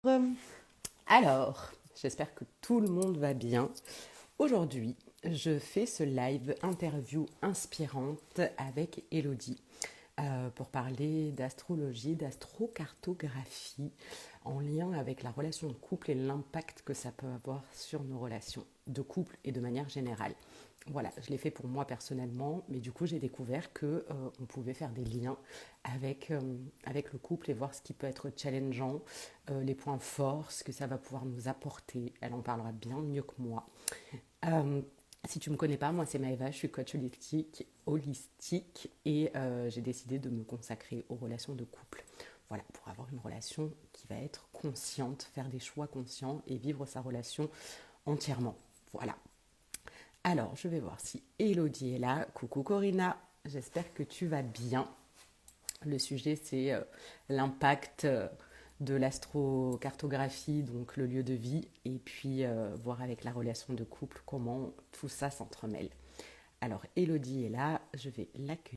Euh, Alors, j'espère que tout le monde va bien. Aujourd'hui, je fais ce live interview inspirante avec Elodie pour parler d'astrologie, d'astrocartographie en lien avec la relation de couple et l'impact que ça peut avoir sur nos relations de couple et de manière générale. Voilà, je l'ai fait pour moi personnellement, mais du coup j'ai découvert que on pouvait faire des liens avec le couple et voir ce qui peut être challengeant, les points forts, ce que ça va pouvoir nous apporter. Elle en parlera bien mieux que moi. Euh, Si tu ne me connais pas, moi c'est Maëva, je suis coach holistique et j'ai décidé de me consacrer aux relations de couple. Voilà, pour avoir une relation qui va être consciente, faire des choix conscients et vivre sa relation entièrement. Voilà. Alors, je vais voir si Elodie est là. Coucou Corinna, j'espère que tu vas bien. Le sujet, c'est l'impact de l'astrocartographie, donc le lieu de vie, et puis voir avec la relation de couple comment tout ça s'entremêle. Alors, Elodie est là, je vais l'accueillir.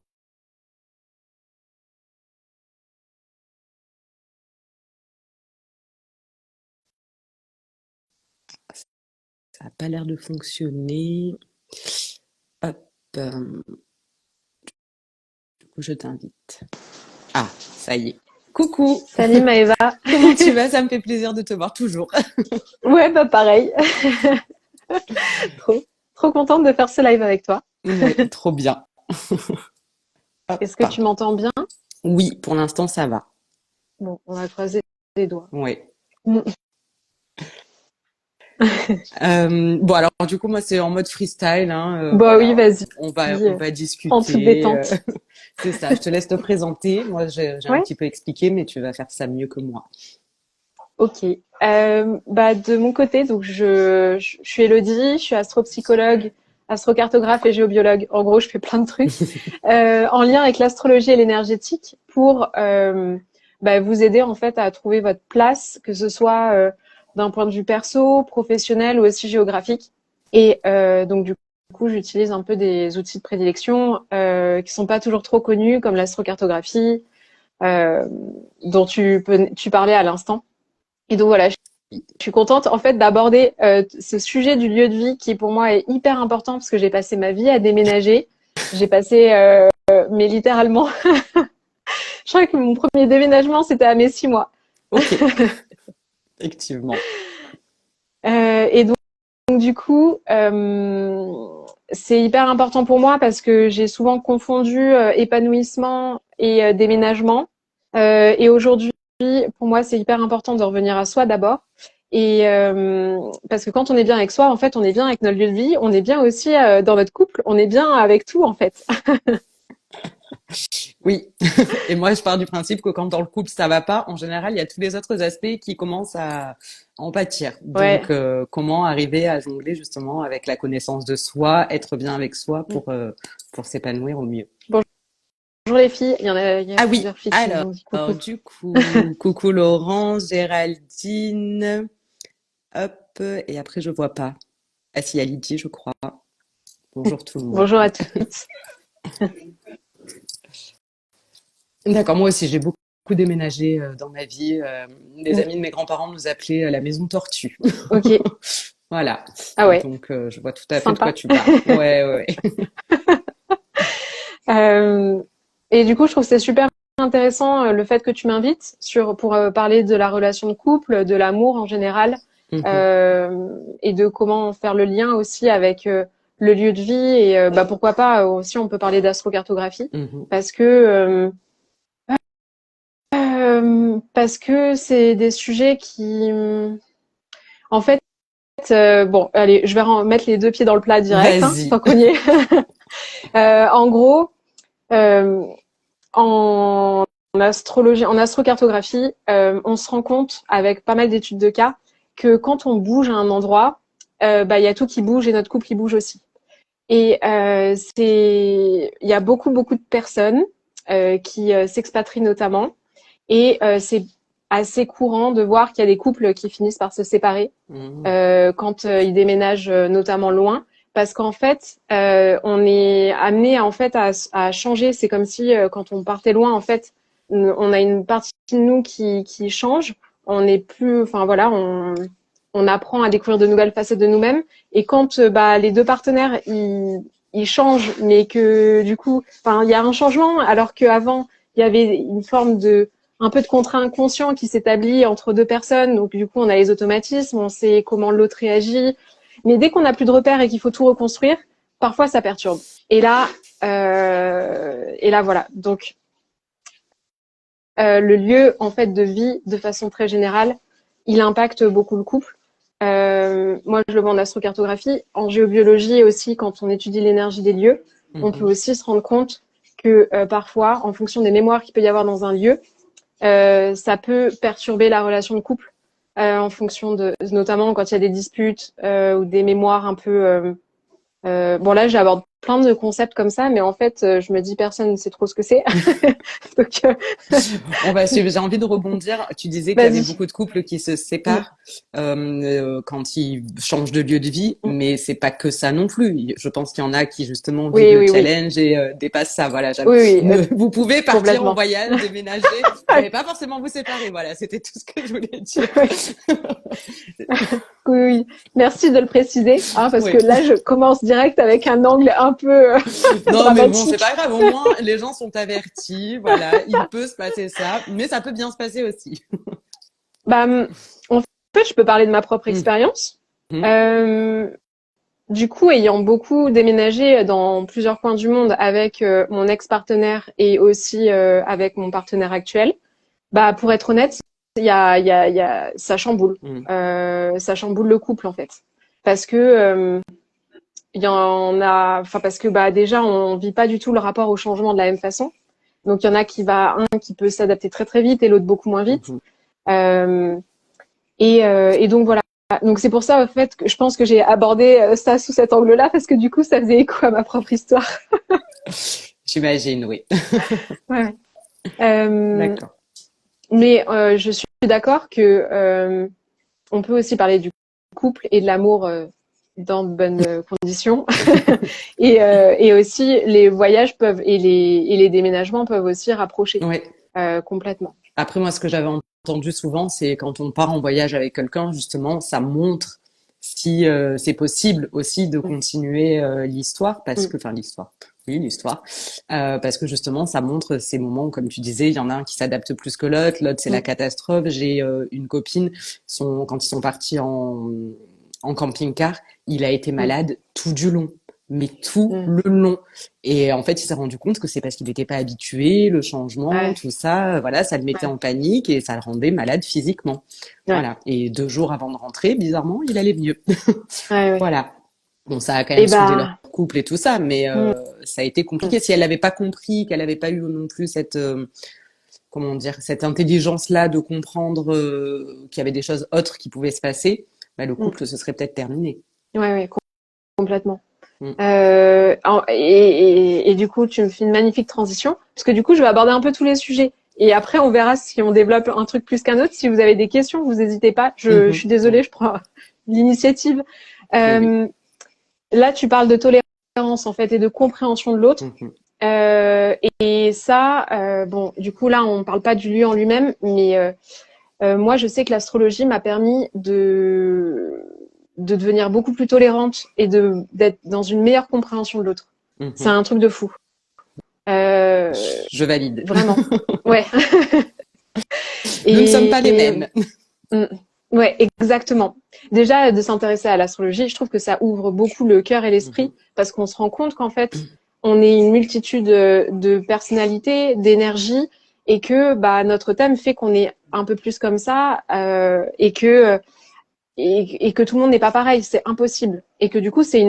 Ça n'a pas l'air de fonctionner. Hop, du coup, je t'invite. Ah, ça y est. Coucou, Salut Maëva. comment tu vas? Ça me fait plaisir de te voir toujours. Ouais, bah pareil. Trop, trop contente de faire ce live avec toi. Ouais, trop bien. Est-ce que Hop. tu m'entends bien? Oui, pour l'instant, ça va. Bon, on va croiser les doigts. Ouais. Mm. Bon alors du coup moi c'est en mode freestyle hein, Bah oui, voilà vas-y, on va en toute discuter détente. c'est ça, je te laisse te présenter, moi j'ai un Ouais, petit peu expliqué mais tu vas faire ça mieux que moi. ok. Bah de mon côté, donc je suis Elodie, je suis astropsychologue, astrocartographe et géobiologue. En gros, je fais plein de trucs en lien avec l'astrologie et l'énergétique pour bah, vous aider en fait à trouver votre place, que ce soit d'un point de vue perso, professionnel ou aussi géographique. Et donc du coup, j'utilise un peu des outils de prédilection qui sont pas toujours trop connus, comme l'astrocartographie, euh, dont tu parlais à l'instant. Et donc voilà, je suis contente en fait d'aborder ce sujet du lieu de vie qui pour moi est hyper important parce que j'ai passé ma vie à déménager. J'ai passé, mais littéralement, je crois que mon premier déménagement c'était à mes 6 mois. Ok, effectivement. Et donc du coup, c'est hyper important pour moi parce que j'ai souvent confondu épanouissement et déménagement. Et aujourd'hui, pour moi, c'est hyper important de revenir à soi d'abord. Et parce que quand on est bien avec soi, en fait, on est bien avec notre lieu de vie, on est bien aussi dans notre couple, on est bien avec tout, en fait. Oui, et moi je pars du principe que quand dans le couple ça va pas, en général il y a tous les autres aspects qui commencent à en pâtir. Donc Ouais. comment arriver à jongler justement avec la connaissance de soi, être bien avec soi pour s'épanouir au mieux. Bonjour les filles, il y a Ah oui, plusieurs filles qui alors, nous ont dit coucou. du coup, coucou Laurence, Géraldine, hop, et après je vois pas. Ah si, il y a Lydie, je crois. Bonjour tout le monde. Bonjour à toutes. D'accord, moi aussi, j'ai beaucoup déménagé dans ma vie. Les amis de mes grands-parents nous appelaient la maison tortue. Ok. Voilà, Ah ouais, donc je vois tout à fait de quoi sympa. tu parles. Ouais, ouais, ouais. Euh, et du coup, je trouve que c'est super intéressant le fait que tu m'invites pour parler de la relation de couple, de l'amour en général, Mhm, et de comment faire le lien aussi avec le lieu de vie et bah, pourquoi pas aussi on peut parler d'astrocartographie mhm. parce que parce que c'est des sujets qui en fait bon allez je vais mettre les deux pieds dans le plat direct hein, Vas-y. tant qu'on y est. En gros euh, en astrologie, en astrocartographie, on se rend compte avec pas mal d'études de cas que quand on bouge à un endroit, bah il y a tout qui bouge et notre couple il bouge aussi. Et il y a beaucoup de personnes qui s'expatrient notamment, et c'est assez courant de voir qu'il y a des couples qui finissent par se séparer Mhm, quand ils déménagent notamment loin, parce qu'en fait, on est amené en fait à changer. C'est comme si quand on partait loin, en fait, on a une partie de nous qui change. on n'est plus, enfin voilà, on apprend à découvrir de nouvelles facettes de nous-mêmes. Et quand les deux partenaires ils changent, mais que du coup, enfin il y a un changement, alors qu'avant il y avait une forme de un peu de contrat inconscient qui s'établit entre deux personnes. Donc du coup, on a les automatismes, on sait comment l'autre réagit. Mais dès qu'on n'a plus de repères et qu'il faut tout reconstruire, parfois ça perturbe. Et là, voilà. Donc le lieu en fait de vie, de façon très générale, il impacte beaucoup le couple. Moi, je le vois en astrocartographie, en géobiologie aussi, quand on étudie l'énergie des lieux, on peut aussi se rendre compte que parfois, en fonction des mémoires qu'il peut y avoir dans un lieu, ça peut perturber la relation de couple en fonction notamment quand il y a des disputes ou des mémoires un peu bon là j'aborde plein de concepts comme ça, mais en fait je me dis personne ne sait trop ce que c'est. Donc On va suivre. J'ai envie de rebondir. Tu disais qu'il y avait vas-y. beaucoup de couples qui se séparent quand ils changent de lieu de vie, mais c'est pas que ça non plus. Je pense qu'il y en a qui justement vivent Oui, le oui, oui, challenge et dépassent ça. Voilà. oui, oui, Vous pouvez partir en complètement. voyage, déménager, vous n'allez pas forcément vous séparer. Voilà, c'était tout ce que je voulais dire. Oui, oui, merci de le préciser, hein, parce que Oui. là je commence direct avec un angle un peu Non, mais bon, c'est dramatique. pas grave. Au moins, les gens sont avertis. Voilà, il peut se passer ça, mais ça peut bien se passer aussi. Bah, en fait, je peux parler de ma propre Hum, expérience. hum, Euh, Du coup, ayant beaucoup déménagé dans plusieurs coins du monde avec mon ex-partenaire et aussi avec mon partenaire actuel, bah pour être honnête, ça chamboule, hum, ça chamboule le couple en fait, parce que il y en a, enfin parce que bah déjà on vit pas du tout le rapport au changement de la même façon. Donc il y en a un qui peut s'adapter très très vite et l'autre beaucoup moins vite. hum. Euh, et donc voilà. Donc c'est pour ça en fait que je pense que j'ai abordé ça sous cet angle-là parce que du coup ça faisait écho à ma propre histoire. J'imagine, oui. Ouais. Euh, D'accord. mais je suis d'accord que on peut aussi parler du couple et de l'amour dans de bonnes conditions. Et aussi les voyages peuvent et les déménagements peuvent aussi rapprocher Ouais. complètement. Après, moi, ce que j'avais entendu souvent, c'est quand on part en voyage avec quelqu'un, justement, ça montre si c'est possible aussi de Mm, continuer l'histoire, parce mm, que, enfin, l'histoire, oui, l'histoire, parce que justement, ça montre ces moments, où, comme tu disais, il y en a un qui s'adapte plus que l'autre c'est la mm, catastrophe. J'ai une copine, quand ils sont partis en camping-car, il a été mm, malade tout du long, mais tout mm. le long. Et en fait, il s'est rendu compte que c'est parce qu'il n'était pas habitué, le changement, Ouais, tout ça, voilà, ça le mettait ouais, en panique et ça le rendait malade physiquement. ouais, Voilà. Et 2 jours avant de rentrer, bizarrement, il allait mieux. ouais, ouais. Voilà. Bon, ça a quand même Et soudé leur bah, couple et tout ça, mais mm, ça a été mm, compliqué. Si elle n'avait pas compris, qu'elle n'avait pas eu non plus cette, comment dire, cette intelligence-là de comprendre qu'il y avait des choses autres qui pouvaient se passer, bah, le mm. couple se serait peut-être terminé. Ouais, ouais, complètement. Mm. Et du coup, tu me fais une magnifique transition, parce que du coup, je vais aborder un peu tous les sujets. Et après, on verra si on développe un truc plus qu'un autre. Si vous avez des questions, vous n'hésitez pas. Je Mhm. suis désolée, je prends l'initiative. Oui, oui. Euh, Là, tu parles de tolérance, en fait, et de compréhension de l'autre. Mhm. Et ça, bon, du coup, là, on ne parle pas du lieu en lui-même, mais moi, je sais que l'astrologie m'a permis de devenir beaucoup plus tolérante et d'être dans une meilleure compréhension de l'autre. C'est Mhm. un truc de fou. Euh, Je valide. Vraiment. Ouais. Nous ne sommes pas les Et mêmes. mm, ouais, exactement. Déjà, de s'intéresser à l'astrologie, je trouve que ça ouvre beaucoup le cœur et l'esprit Mhm. parce qu'on se rend compte qu'en fait, on est une multitude de personnalités, d'énergie et que bah notre thème fait qu'on est un peu plus comme ça et que tout le monde n'est pas pareil, c'est impossible. Et que du coup, c'est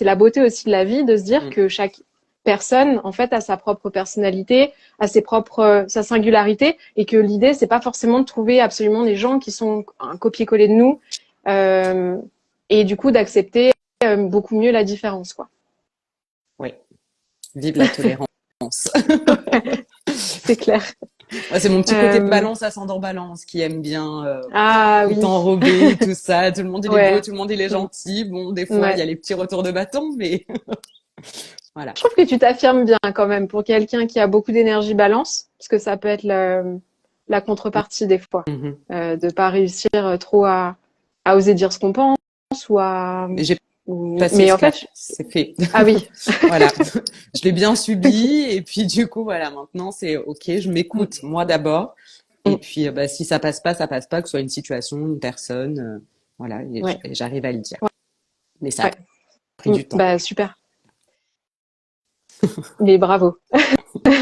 la beauté aussi de la vie de se dire Mm. que chaque personne, en fait, a sa propre personnalité, a sa singularité, et que l'idée, c'est pas forcément de trouver absolument des gens qui sont un copier-coller de nous, euh, et du coup, d'accepter beaucoup mieux la différence, quoi. Oui, vive la tolérance. C'est clair. Moi, c'est mon petit côté Euh, balance ascendant balance qui aime bien ah tout oui, enrober, tout ça. Tout le monde il est beau, ouais. tout le monde il est Mm, gentil. Bon, des fois il y ouais. a les petits retours de bâton, mais voilà. Je trouve que tu t'affirmes bien quand même pour quelqu'un qui a beaucoup d'énergie balance, parce que ça peut être la contrepartie des fois, Mhm. de pas réussir trop à oser dire ce qu'on pense ou à, Mais j'ai passé mais ce en cap, fait, c'est fait. ah oui, Voilà, je l'ai bien ok. subi et puis du coup voilà, maintenant c'est ok, je Mm, m'écoute moi d'abord et mm, puis bah, si ça passe pas, que ce soit une situation, une personne, voilà, ouais, et j'arrive à le dire. Mais ça a ouais. pris du temps. Bah super. Mais bravo. Oui.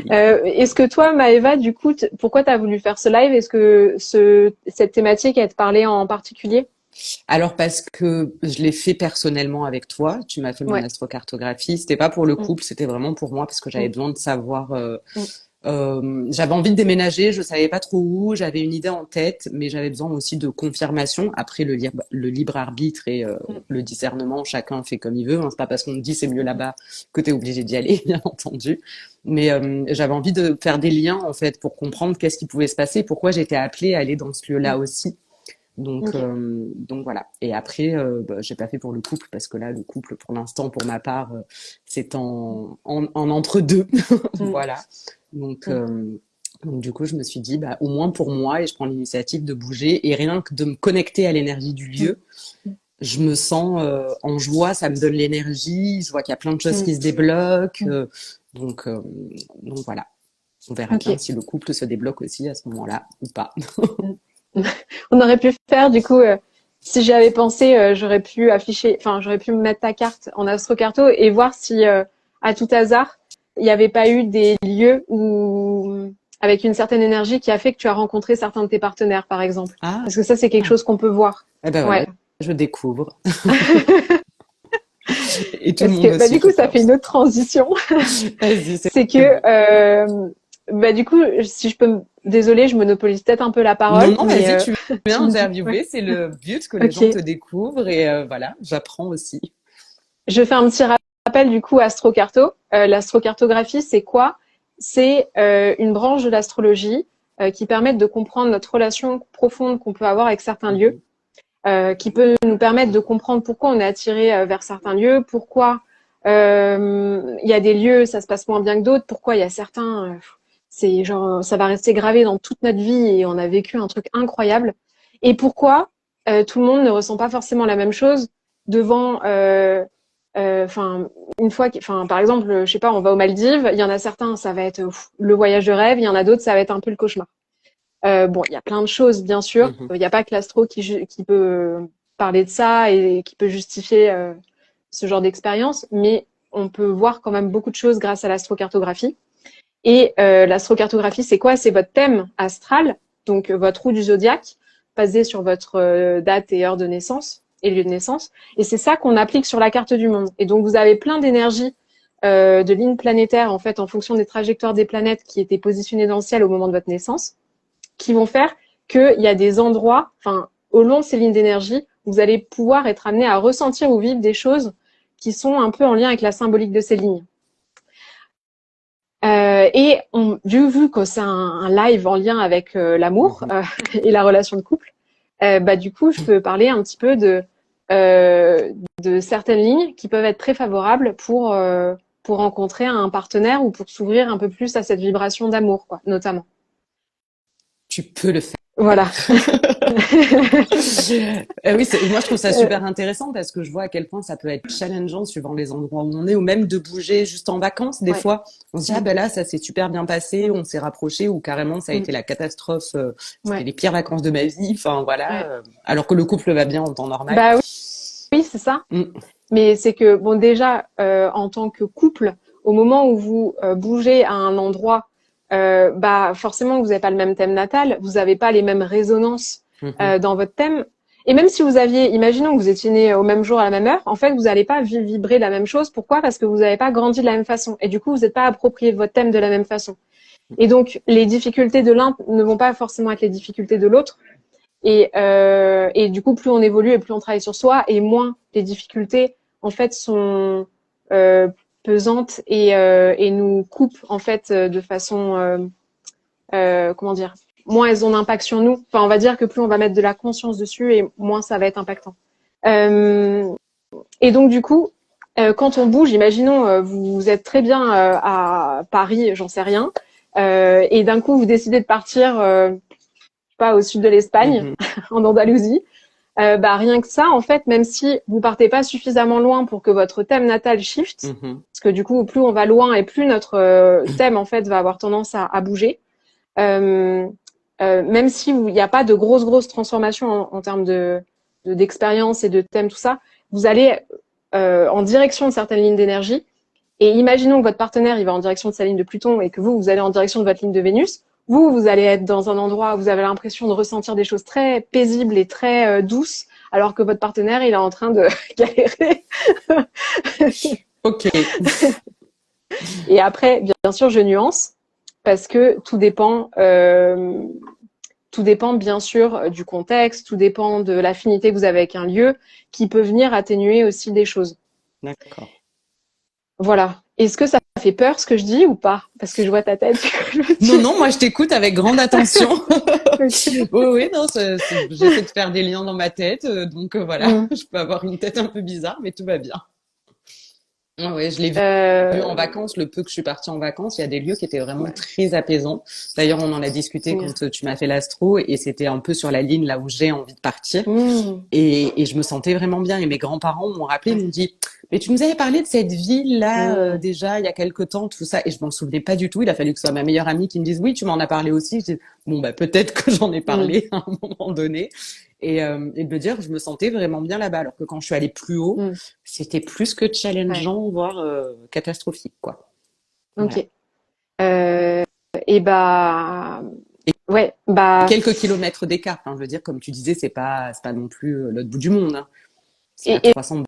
Est-ce que toi, Maëva, du coup, pourquoi tu as voulu faire ce live? Est-ce que cette thématique, elle te parlait en particulier? Alors parce que je l'ai fait personnellement avec toi, tu m'as fait mon Ouais. astrocartographie, c'était pas pour le Mm, couple, c'était vraiment pour moi parce que j'avais mm, besoin de savoir. mm, J'avais envie de déménager, je savais pas trop où, j'avais une idée en tête, mais j'avais besoin aussi de confirmation. Après le libre arbitre et mm, le discernement, chacun fait comme il veut. Hein. C'est pas parce qu'on te dit c'est mieux là-bas que t'es obligé d'y aller, bien entendu. Mais j'avais envie de faire des liens en fait pour comprendre qu'est-ce qui pouvait se passer, pourquoi j'étais appelée à aller dans ce lieu-là mm. aussi. Ok. Donc voilà. Et après, bah, j'ai pas fait pour le couple parce que là, le couple, pour l'instant, pour ma part, c'est en entre-deux. Mm, Voilà. Donc, mm, du coup, je me suis dit, bah, au moins pour moi, et je prends l'initiative de bouger et rien que de me connecter à l'énergie du mm, lieu, je me sens en joie, ça me donne l'énergie. Je vois qu'il y a plein de choses mm, qui se débloquent. mm. Donc, euh, donc voilà. On verra bien Ok. si le couple se débloque aussi à ce moment-là ou pas. Mm. On aurait pu faire, du coup, si j'y avais pensé, j'aurais pu afficher, enfin, j'aurais pu mettre ta carte en astrocarto et voir si, à tout hasard, il n'y avait pas eu des lieux où, avec une certaine énergie qui a fait que tu as rencontré certains de tes partenaires, par exemple. Ah, Parce que ça, c'est quelque chose qu'on peut voir. eh ben voilà, Ouais. je découvre. Et tout le Parce monde que, bah, aussi, du je coup, ça fait pense. une autre transition. Vas-y, C'est c'est que, bon. bah, du coup, si je peux désolée, je monopolise peut-être un peu la Non, parole, non, mais, vas-y, tu viens tu me dis, ouais. interviewer, c'est le but que les gens te Ok. découvrent et voilà, j'apprends aussi. Je fais un petit rappel du coup astrocarto. L'astrocartographie, c'est quoi? C'est une branche de l'astrologie qui permet de comprendre notre relation profonde qu'on peut avoir avec certains lieux, Mhm, qui peut nous permettre de comprendre pourquoi on est attiré vers certains lieux, pourquoi il y a des lieux ça se passe moins bien que d'autres, pourquoi il y a certains c'est genre ça va rester gravé dans toute notre vie et on a vécu un truc incroyable, et pourquoi tout le monde ne ressent pas forcément la même chose devant enfin une fois enfin par exemple je sais pas, on va aux Maldives, il y en a certains ça va être le voyage de rêve, il y en a d'autres ça va être un peu le cauchemar. Bon, il y a plein de choses, bien sûr. mhm. Il n'y a pas que l'astro qui peut parler de ça et qui peut justifier ce genre d'expérience, mais on peut voir quand même beaucoup de choses grâce à l'astrocartographie. Et l'astrocartographie, c'est quoi? C'est votre thème astral, donc votre roue du zodiaque, basé sur votre date et heure de naissance et lieu de naissance. Et c'est ça qu'on applique sur la carte du monde. Et donc, vous avez plein d'énergies de lignes planétaires, en fait, en fonction des trajectoires des planètes qui étaient positionnées dans le ciel au moment de votre naissance, qui vont faire qu'il y a des endroits, enfin, au long de ces lignes d'énergie, vous allez pouvoir être amené à ressentir ou vivre des choses qui sont un peu en lien avec la symbolique de ces lignes. Vu que c'est un live en lien avec l'amour Mhm. et la relation de couple, bah du coup, je peux parler un petit peu de certaines lignes qui peuvent être très favorables pour rencontrer un partenaire ou pour s'ouvrir un peu plus à cette vibration d'amour, quoi, notamment. Tu peux le faire. Voilà. Oui, moi je trouve ça Euh, super intéressant parce que je vois à quel point ça peut être challengeant suivant les endroits où on est ou même de bouger juste en vacances. Des ouais. fois, on se dit, ah Mm, ben là, ça s'est super bien passé, mm, on s'est rapproché ou carrément ça a mm. été la catastrophe, c'était Ouais. les pires vacances de ma vie. Enfin voilà, Ouais. alors que le couple va bien en temps normal. Bah oui, oui, c'est ça. Mm. Mais c'est que, bon, déjà, en tant que couple, au moment où vous bougez à un endroit, bah forcément, vous n'avez pas le même thème natal, vous n'avez pas les mêmes résonances Mhm. dans votre thème. Et même si vous aviez, imaginons que vous étiez né au même jour à la même heure, en fait, vous n'allez pas vibrer la même chose. Pourquoi? Parce que vous n'avez pas grandi de la même façon. Et du coup, vous n'êtes pas approprié votre thème de la même façon. Et donc, les difficultés de l'un ne vont pas forcément être les difficultés de l'autre. Et du coup, plus on évolue et plus on travaille sur soi, et moins les difficultés en fait sont pesantes et nous coupent en fait de façon comment dire, moins elles ont d'impact sur nous. Enfin, on va dire que plus on va mettre de la conscience dessus et moins ça va être impactant. Euh, et donc du coup, quand on bouge, imaginons vous êtes très bien à Paris, j'en sais rien, et d'un coup vous décidez de partir, pas au sud de l'Espagne, en Andalousie. Rien que ça, en fait, même si vous partez pas suffisamment loin pour que votre thème natal shift, parce que du coup, plus on va loin et plus notre thème en fait va avoir tendance à bouger. Même si il n'y a pas de grosses transformations en termes d'expérience et de thème, tout ça, vous allez en direction de certaines lignes d'énergie. Et imaginons que votre partenaire il va en direction de sa ligne de Pluton et que vous allez en direction de votre ligne de Vénus. Vous allez être dans un endroit où vous avez l'impression de ressentir des choses très paisibles et très douces, alors que votre partenaire, il est en train de galérer. Ok. Et après, bien sûr, je nuance, parce que tout dépend bien sûr du contexte, tout dépend de l'affinité que vous avez avec un lieu, qui peut venir atténuer aussi des choses. D'accord. Voilà. Est-ce que ça fait peur ce que je dis ou pas? Parce que je vois ta tête. Non, moi je t'écoute avec grande attention. Oui, non, j'essaie de faire des liens dans ma tête, donc voilà, je peux avoir une tête un peu bizarre, mais tout va bien. Ah ouais, je l'ai vu en vacances, le peu que je suis partie en vacances, il y a des lieux qui étaient vraiment très apaisants. D'ailleurs, on en a discuté quand tu m'as fait l'astro, et c'était un peu sur la ligne là où j'ai envie de partir. Et je me sentais vraiment bien. Et mes grands-parents m'ont rappelé, ils m'ont dit, mais tu nous avais parlé de cette ville-là déjà il y a quelque temps, tout ça, et je m'en souvenais pas du tout. Il a fallu que ce soit ma meilleure amie qui me dise, oui, tu m'en as parlé aussi. Je dis, bon, peut-être que j'en ai parlé à un moment donné. Et de me dire, je me sentais vraiment bien là-bas, alors que quand je suis allée plus haut, c'était plus que challengeant, voire catastrophique, quoi. Ok. Voilà. Quelques kilomètres d'écart. Hein, je veux dire, comme tu disais, c'est pas non plus l'autre bout du monde. Hein. C'est à 300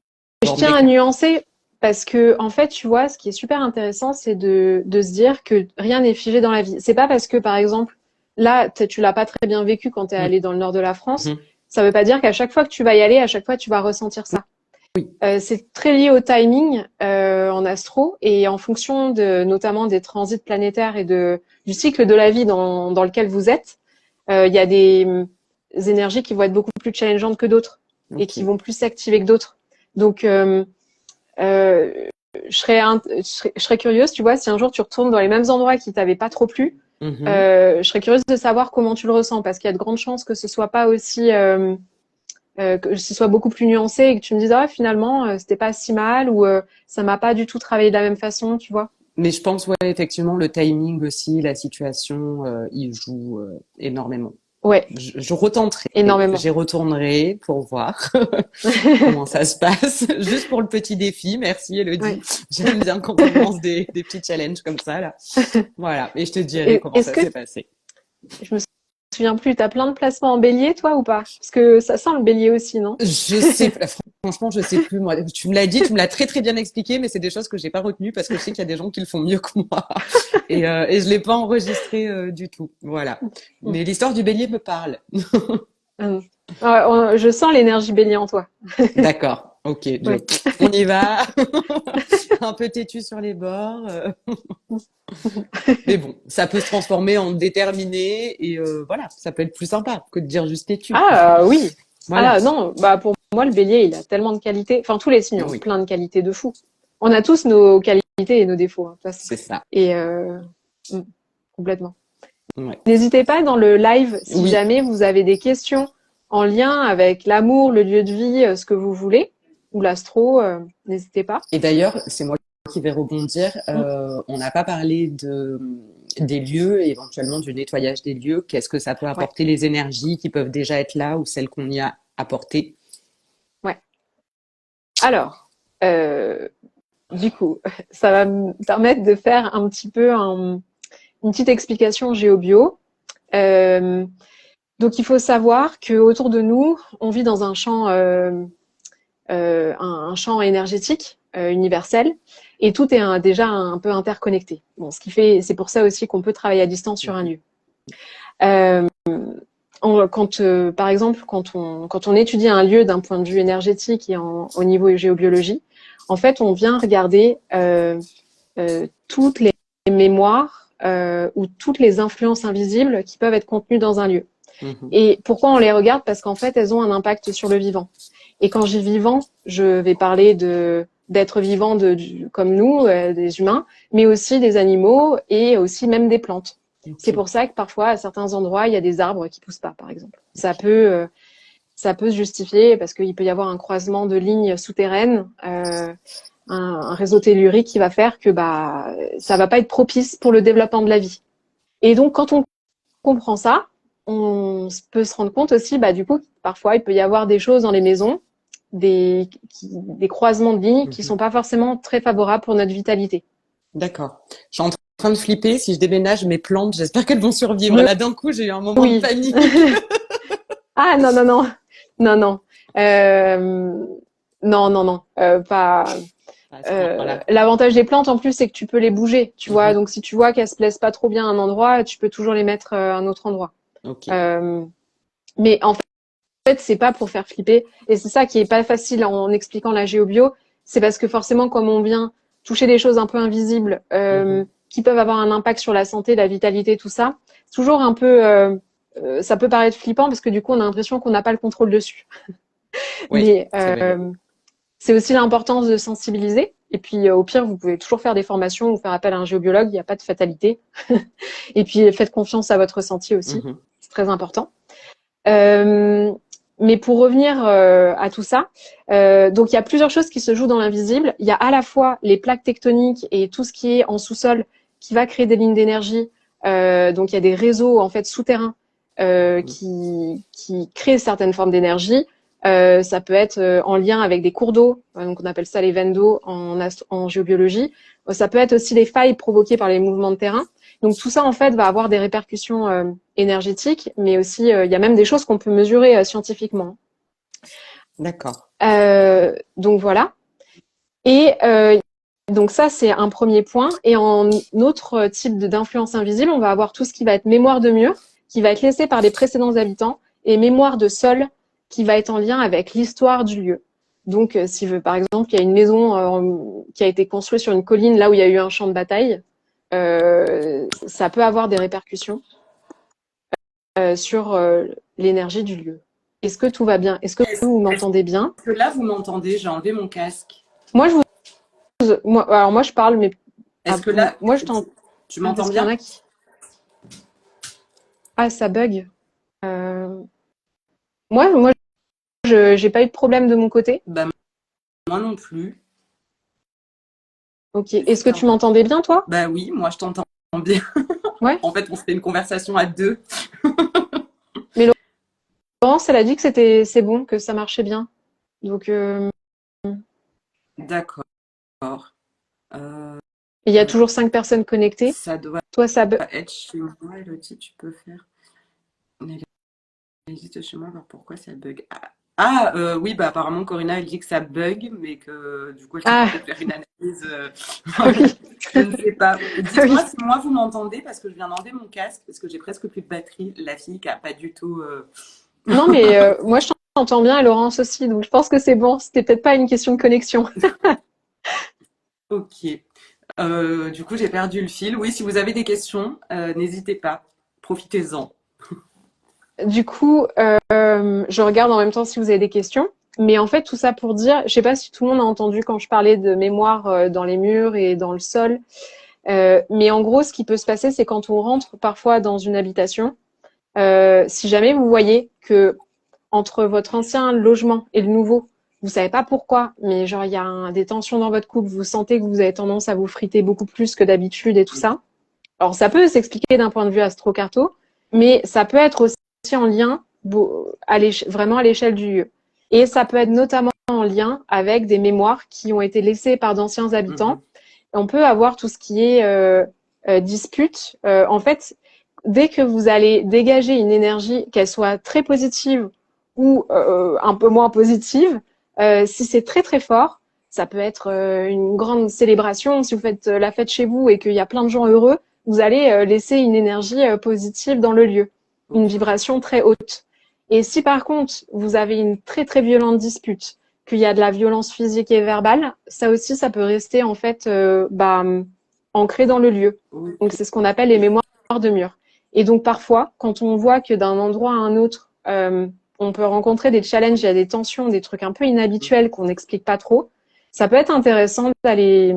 je tiens à nuancer parce que, en fait, tu vois, ce qui est super intéressant, c'est de se dire que rien n'est figé dans la vie. C'est pas parce que, par exemple, là, tu l'as pas très bien vécu quand tu es allé dans le nord de la France. Ça veut pas dire qu'à chaque fois que tu vas y aller, à chaque fois, tu vas ressentir ça. Oui. C'est très lié au timing en astro et en fonction notamment des transits planétaires et du cycle de la vie dans lequel vous êtes. Il y a des énergies qui vont être beaucoup plus challengeantes que d'autres et qui vont plus s'activer que d'autres. Donc, je serais curieuse, tu vois, si un jour tu retournes dans les mêmes endroits qui t'avaient pas trop plu, je serais curieuse de savoir comment tu le ressens parce qu'il y a de grandes chances que ce soit pas aussi que ce soit beaucoup plus nuancé et que tu me dises finalement c'était pas si mal ou ça m'a pas du tout travaillé de la même façon, tu vois. Mais je pense effectivement le timing aussi, la situation, il joue énormément. Ouais. Je retenterai. Énormément. J'y retournerai pour voir comment ça se passe. Juste pour le petit défi. Merci Elodie. Ouais. J'aime bien quand on lance des petits challenges comme ça là. Voilà. Et je te dirai comment ça s'est passé. Je me souviens plus, t'as plein de placements en bélier, toi, ou pas? Parce que ça sent le bélier aussi, non? Je sais, franchement, je sais plus, moi. Tu me l'as dit, tu me l'as très, très bien expliqué, mais c'est des choses que j'ai pas retenues parce que je sais qu'il y a des gens qui le font mieux que moi. Et je l'ai pas enregistré du tout. Voilà. Mais l'histoire du bélier me parle. Je sens l'énergie bélier en toi. D'accord. Ok. On y va. Un peu têtu sur les bords. Mais bon, ça peut se transformer en déterminé et voilà, ça peut être plus sympa que de dire juste têtu. Ah oui. Voilà. Ah non, pour moi le bélier, il a tellement de qualités. Enfin, tous les signes ont plein de qualités de fou. On a tous nos qualités et nos défauts. Hein, c'est ça. Et complètement. N'hésitez pas dans le live si jamais vous avez des questions en lien avec l'amour, le lieu de vie, ce que vous voulez, ou l'astro, n'hésitez pas. Et d'ailleurs, c'est moi qui vais rebondir. On n'a pas parlé des lieux, éventuellement du nettoyage des lieux. Qu'est-ce que ça peut apporter, les énergies qui peuvent déjà être là ou celles qu'on y a apportées? Ouais. Alors, du coup, ça va me permettre de faire un petit peu une petite explication géobio. Donc, il faut savoir que autour de nous, on vit dans un champ, un champ énergétique universel, et tout est déjà un peu interconnecté. Bon, c'est pour ça aussi qu'on peut travailler à distance sur un lieu. Par exemple, quand on étudie un lieu d'un point de vue énergétique et au niveau géobiologie, en fait, on vient regarder toutes les mémoires ou toutes les influences invisibles qui peuvent être contenues dans un lieu. Et pourquoi on les regarde? Parce qu'en fait, elles ont un impact sur le vivant. Et quand je dis vivant, je vais parler de d'êtres vivants comme nous, des humains, mais aussi des animaux et aussi même des plantes. Ok. C'est pour ça que parfois, à certains endroits, il y a des arbres qui poussent pas, par exemple. Ça peut se justifier parce qu'il peut y avoir un croisement de lignes souterraines, un réseau tellurique qui va faire que ça va pas être propice pour le développement de la vie. Et donc, quand on comprend ça, on peut se rendre compte aussi, du coup, parfois, il peut y avoir des choses dans les maisons, des croisements de lignes qui sont pas forcément très favorables pour notre vitalité. D'accord. Je suis en train de flipper. Si je déménage mes plantes, j'espère qu'elles vont survivre. Là, d'un coup, j'ai eu un moment de Oui. panique. Ah non, non, non. Non, non. Non, non, non. Pas. À ce moment-là. L'avantage des plantes, en plus, c'est que tu peux les bouger, tu vois. Donc, si tu vois qu'elles se plaisent pas trop bien à un endroit, tu peux toujours les mettre à un autre endroit. Ok. Mais en fait, c'est pas pour faire flipper. Et c'est ça qui est pas facile en expliquant la géobio. C'est parce que forcément, comme on vient toucher des choses un peu invisibles, qui peuvent avoir un impact sur la santé, la vitalité, tout ça, c'est toujours un peu, ça peut paraître flippant parce que du coup, on a l'impression qu'on n'a pas le contrôle dessus. Oui, Mais c'est vrai. c'est aussi l'importance de sensibiliser. Et puis, au pire, vous pouvez toujours faire des formations ou faire appel à un géobiologue. Il n'y a pas de fatalité. Et puis, faites confiance à votre ressenti aussi. C'est très important. Mais pour revenir à tout ça, donc il y a plusieurs choses qui se jouent dans l'invisible. Il y a à la fois les plaques tectoniques et tout ce qui est en sous-sol qui va créer des lignes d'énergie. Donc il y a des réseaux en fait souterrains qui créent certaines formes d'énergie. Ça peut être en lien avec des cours d'eau, donc on appelle ça les veines d'eau en géobiologie. Ça peut être aussi les failles provoquées par les mouvements de terrain. Donc tout ça en fait va avoir des répercussions énergétiques, mais aussi il y a même des choses qu'on peut mesurer scientifiquement. D'accord. Donc voilà. Et donc ça c'est un premier point. Et en autre type d'influence invisible, on va avoir tout ce qui va être mémoire de mur, qui va être laissé par les précédents habitants, et mémoire de sol, qui va être en lien avec l'histoire du lieu. Donc si par exemple il y a une maison qui a été construite sur une colline là où il y a eu un champ de bataille, ça peut avoir des répercussions sur l'énergie du lieu. Est-ce que tout va bien? Est-ce que vous m'entendez bien? Est-ce que là, vous m'entendez? J'ai enlevé mon casque. Moi, alors moi, je parle, mais Est-ce que là, moi, je t'entends. tu m'entends Parce qu'il y en bien? a qui. Ah, ça bug. Euh... Moi, j'ai pas eu de problème de mon côté. Bah, moi non plus. Ok. Est-ce que tu m'entendais bien, toi? Bah oui, moi je t'entends bien. Ouais. En fait, on se fait une conversation à deux. Mais Laurence, elle a dit que c'est bon, que ça marchait bien. Donc, D'accord. Euh, il y a toujours 5 personnes connectées. ça doit Toi, ça bug. être chez moi, Elodie, tu peux faire. Elle hésite chez moi, voir pourquoi ça bug. Oui, bah apparemment Corinna elle dit que ça bug, mais que du coup elle peut Ah, peut-être faire une analyse. oui. Je ne sais pas. Oui. Dites-moi si moi vous m'entendez parce que je viens d'enlever mon casque parce que j'ai presque plus de batterie. La fille qui a pas du tout. Non, mais moi, je t'entends bien et Laurence aussi. Donc, je pense que c'est bon. C'était peut-être pas une question de connexion. Ok. Du coup j'ai perdu le fil. Oui, si vous avez des questions, n'hésitez pas. Profitez-en. Du coup, je regarde en même temps si vous avez des questions. Mais en fait, tout ça pour dire, je sais pas si tout le monde a entendu quand je parlais de mémoire dans les murs et dans le sol. Mais en gros, ce qui peut se passer, c'est quand on rentre parfois dans une habitation, si jamais vous voyez que entre votre ancien logement et le nouveau, vous savez pas pourquoi, mais genre il y a des tensions dans votre couple, vous sentez que vous avez tendance à vous friter beaucoup plus que d'habitude et tout ça. Alors ça peut s'expliquer d'un point de vue astrocarto, mais ça peut être aussi en lien vraiment à l'échelle du lieu. Et ça peut être notamment en lien avec des mémoires qui ont été laissées par d'anciens habitants. On peut avoir tout ce qui est dispute. En fait, dès que vous allez dégager une énergie, qu'elle soit très positive ou un peu moins positive, si c'est très très fort, ça peut être une grande célébration. Si vous faites la fête chez vous et qu'il y a plein de gens heureux, vous allez laisser une énergie positive dans le lieu, une vibration très haute. Et si par contre vous avez une très très violente dispute, qu'il y a de la violence physique et verbale, ça aussi ça peut rester en fait ancré dans le lieu. Donc c'est ce qu'on appelle les mémoires de mur. Et donc parfois, quand on voit que d'un endroit à un autre, on peut rencontrer des challenges, il y a des tensions, des trucs un peu inhabituels qu'on n'explique pas trop, ça peut être intéressant d'aller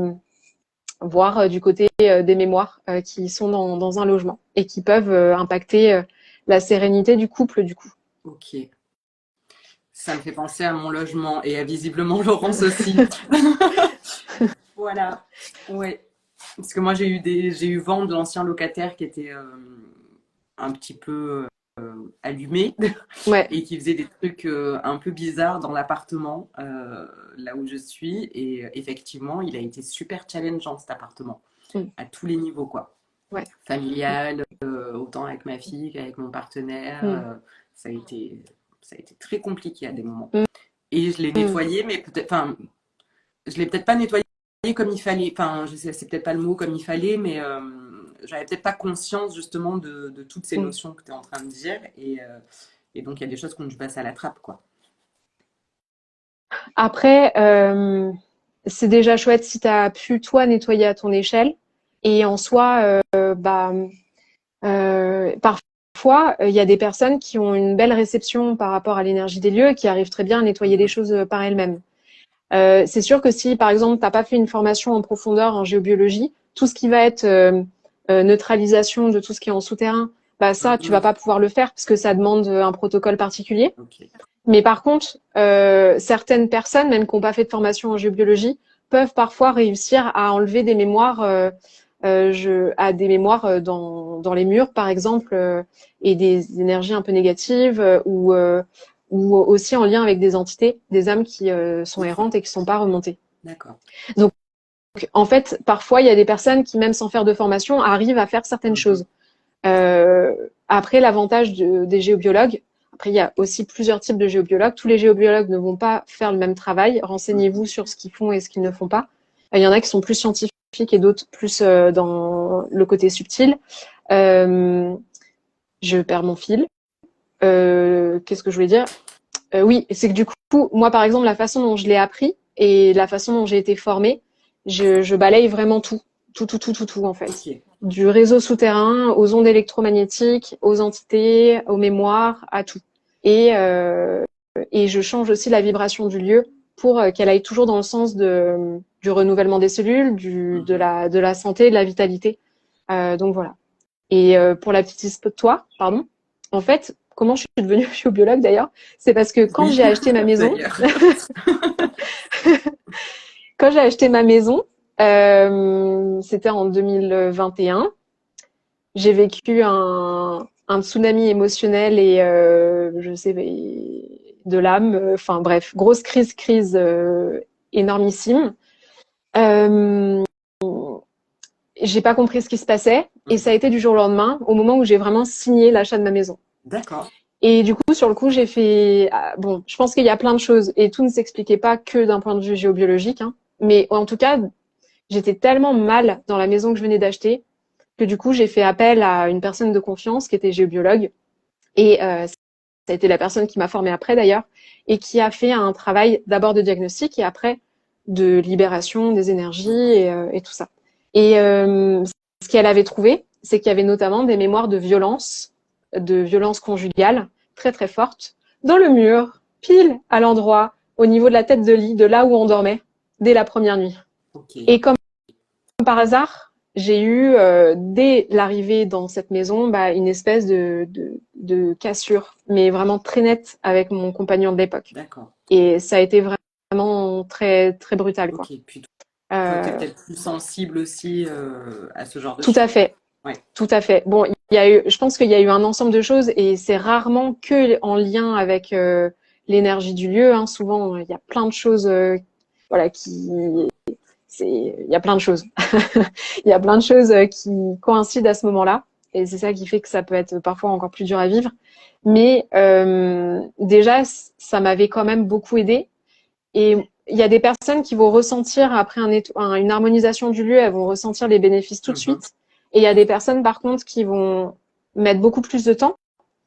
voir du côté des mémoires qui sont dans un logement et qui peuvent impacter la sérénité du couple du coup. Ok. Ça me fait penser à mon logement et à visiblement Laurence aussi. Voilà. Ouais. Parce que moi, j'ai eu vent de l'ancien locataire qui était un petit peu allumé Ouais. et qui faisait des trucs un peu bizarres dans l'appartement là où je suis. Et effectivement, il a été super challengeant cet appartement Mm. à tous les niveaux, quoi. Ouais. Familial, autant avec ma fille qu'avec mon partenaire. Mm. Ça a été, ça a été très compliqué à des moments. Mm. Et je l'ai Mm. nettoyé, mais peut-être, enfin, je l'ai peut-être pas nettoyé comme il fallait. Enfin, je sais, c'est peut-être pas le mot comme il fallait, mais j'avais peut-être pas conscience justement de toutes ces Mm. notions que tu es en train de dire. Et donc, il y a des choses qu'on dû passer à la trappe, quoi. Après, c'est déjà chouette si tu as pu, toi, nettoyer à ton échelle. Et en soi, parfois, il y a des personnes qui ont une belle réception par rapport à l'énergie des lieux et qui arrivent très bien à nettoyer les Mhm. choses par elles-mêmes. C'est sûr que si, par exemple, t'as pas fait une formation en profondeur en géobiologie, tout ce qui va être neutralisation de tout ce qui est en souterrain, bah ça, tu vas Mhm. pas pouvoir le faire parce que ça demande un protocole particulier. Ok. Mais par contre, certaines personnes, même qui n'ont pas fait de formation en géobiologie, peuvent parfois réussir à enlever des mémoires, à des mémoires dans les murs, par exemple, et des énergies un peu négatives ou aussi en lien avec des entités, des âmes qui sont Ok. errantes et qui sont pas remontées. D'accord. Donc, en fait, parfois, il y a des personnes qui, même sans faire de formation, arrivent à faire certaines Mhm. choses. Après, l'avantage des géobiologues, après, il y a aussi plusieurs types de géobiologues. Tous les géobiologues ne vont pas faire le même travail. Mhm. Renseignez-vous sur ce qu'ils font et ce qu'ils ne font pas. Il y en a qui sont plus scientifiques et d'autres plus dans le côté subtil. Euh, je perds mon fil. Qu'est-ce que je voulais dire? Oui, c'est que du coup, moi, par exemple, la façon dont je l'ai appris et la façon dont j'ai été formée, je balaye vraiment tout, tout, en fait. Ok. Du réseau souterrain aux ondes électromagnétiques, aux entités, aux mémoires, à tout. Et, et je change aussi la vibration du lieu pour qu'elle aille toujours dans le sens du renouvellement des cellules, Mhm. de la santé, de la vitalité. Donc voilà. Et pour la petite histoire, pardon, en fait, comment je suis devenue biobiologue d'ailleurs, c'est parce que quand Oui, j'ai acheté ma maison, d'ailleurs. quand j'ai acheté ma maison, c'était en 2021, j'ai vécu un tsunami émotionnel et je sais de l'âme, enfin bref, grosse crise énormissime. Euh, j'ai pas compris ce qui se passait et ça a Mhm. été du jour au lendemain, au moment où j'ai vraiment signé l'achat de ma maison. D'accord. Et du coup, sur le coup, j'ai fait bon, je pense qu'il y a plein de choses et tout ne s'expliquait pas que d'un point de vue géobiologique, hein. Mais en tout cas, j'étais tellement mal dans la maison que je venais d'acheter que du coup, j'ai fait appel à une personne de confiance qui était géobiologue et ça a été la personne qui m'a formée après d'ailleurs et qui a fait un travail d'abord de diagnostic et après de libération des énergies Mhm. et tout ça. Et ce qu'elle avait trouvé, c'est qu'il y avait notamment des mémoires de violence conjugale très très fortes dans le mur, pile à l'endroit, au niveau de la tête de lit, de là où on dormait, dès la première nuit. Ok. Et comme par hasard, j'ai eu, dès l'arrivée dans cette maison, bah, une espèce de cassure, mais vraiment très nette avec mon compagnon de l'époque. D'accord. Et ça a été vraiment très, très brutal, quoi. Ok. Puis toi, tu es Euh, peut-être plus sensible aussi à ce genre de tout à choses. fait, Ouais. tout à fait. Bon, il y a eu, je pense qu'il y a eu un ensemble de choses et c'est rarement que en lien avec l'énergie du lieu, hein. Souvent, il y a plein de choses, voilà, il y a plein de choses. Il y a plein de choses qui coïncident à ce moment-là. Et c'est ça qui fait que ça peut être parfois encore plus dur à vivre. Mais déjà, ça m'avait quand même beaucoup aidé. Et il y a des personnes qui vont ressentir, après une harmonisation du lieu, elles vont ressentir les bénéfices tout de Mhm. suite. Et il y a des personnes, par contre, qui vont mettre beaucoup plus de temps.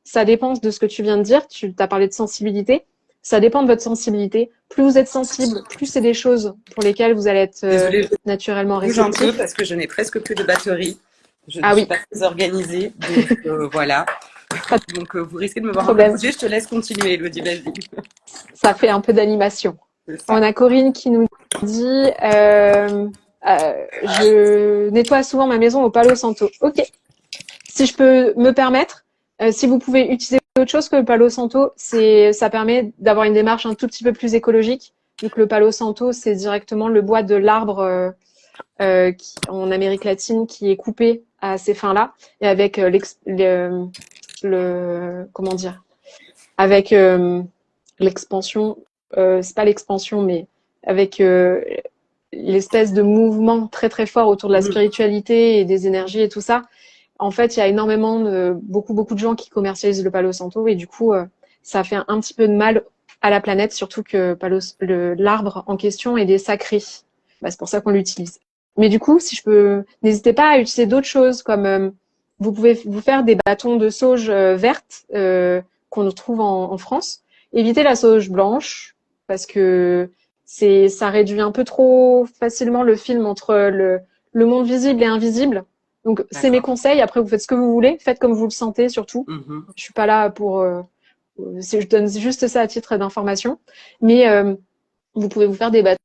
Ça dépend de ce que tu viens de dire. Tu as parlé de sensibilité. Ça dépend de votre sensibilité. Plus vous êtes sensible, plus c'est des choses pour lesquelles vous allez être Désolée, je naturellement bouge un peu réceptif. parce que je n'ai presque plus de batterie. Je ne Ah suis oui, pas très organisée, donc voilà. pas de Donc vous risquez de me voir un peu problème. bouger. Je te laisse continuer, Elodie, vas-y. Ça fait un peu d'animation. C'est On ça. a Corinne qui nous dit je nettoie souvent ma maison au Palo Santo. Ok. Si je peux me permettre, si vous pouvez utiliser autre chose que le Palo Santo, ça permet d'avoir une démarche un tout petit peu plus écologique. Donc le Palo Santo, c'est directement le bois de l'arbre en Amérique latine qui est coupé à ces fins-là et avec comment dire, avec l'expansion, c'est pas l'expansion, mais avec l'espèce de mouvement très très fort autour de la Mhm. spiritualité et des énergies et tout ça. En fait, il y a énormément beaucoup de gens qui commercialisent le Palo Santo et du coup, ça fait un petit peu de mal à la planète, surtout que l'arbre en question est sacré. Bah, c'est pour ça qu'on l'utilise. Mais du coup, si je peux, n'hésitez pas à utiliser d'autres choses comme vous pouvez vous faire des bâtons de sauge verte qu'on trouve en France. Évitez la sauge blanche parce que ça réduit un peu trop facilement le film entre le monde visible et invisible. Donc, c'est mes D'accord. conseils. Après, vous faites ce que vous voulez. Faites comme vous le sentez, surtout. Mhm. Je suis pas là pour... je donne juste ça à titre d'information. Mais vous pouvez vous faire des bâtons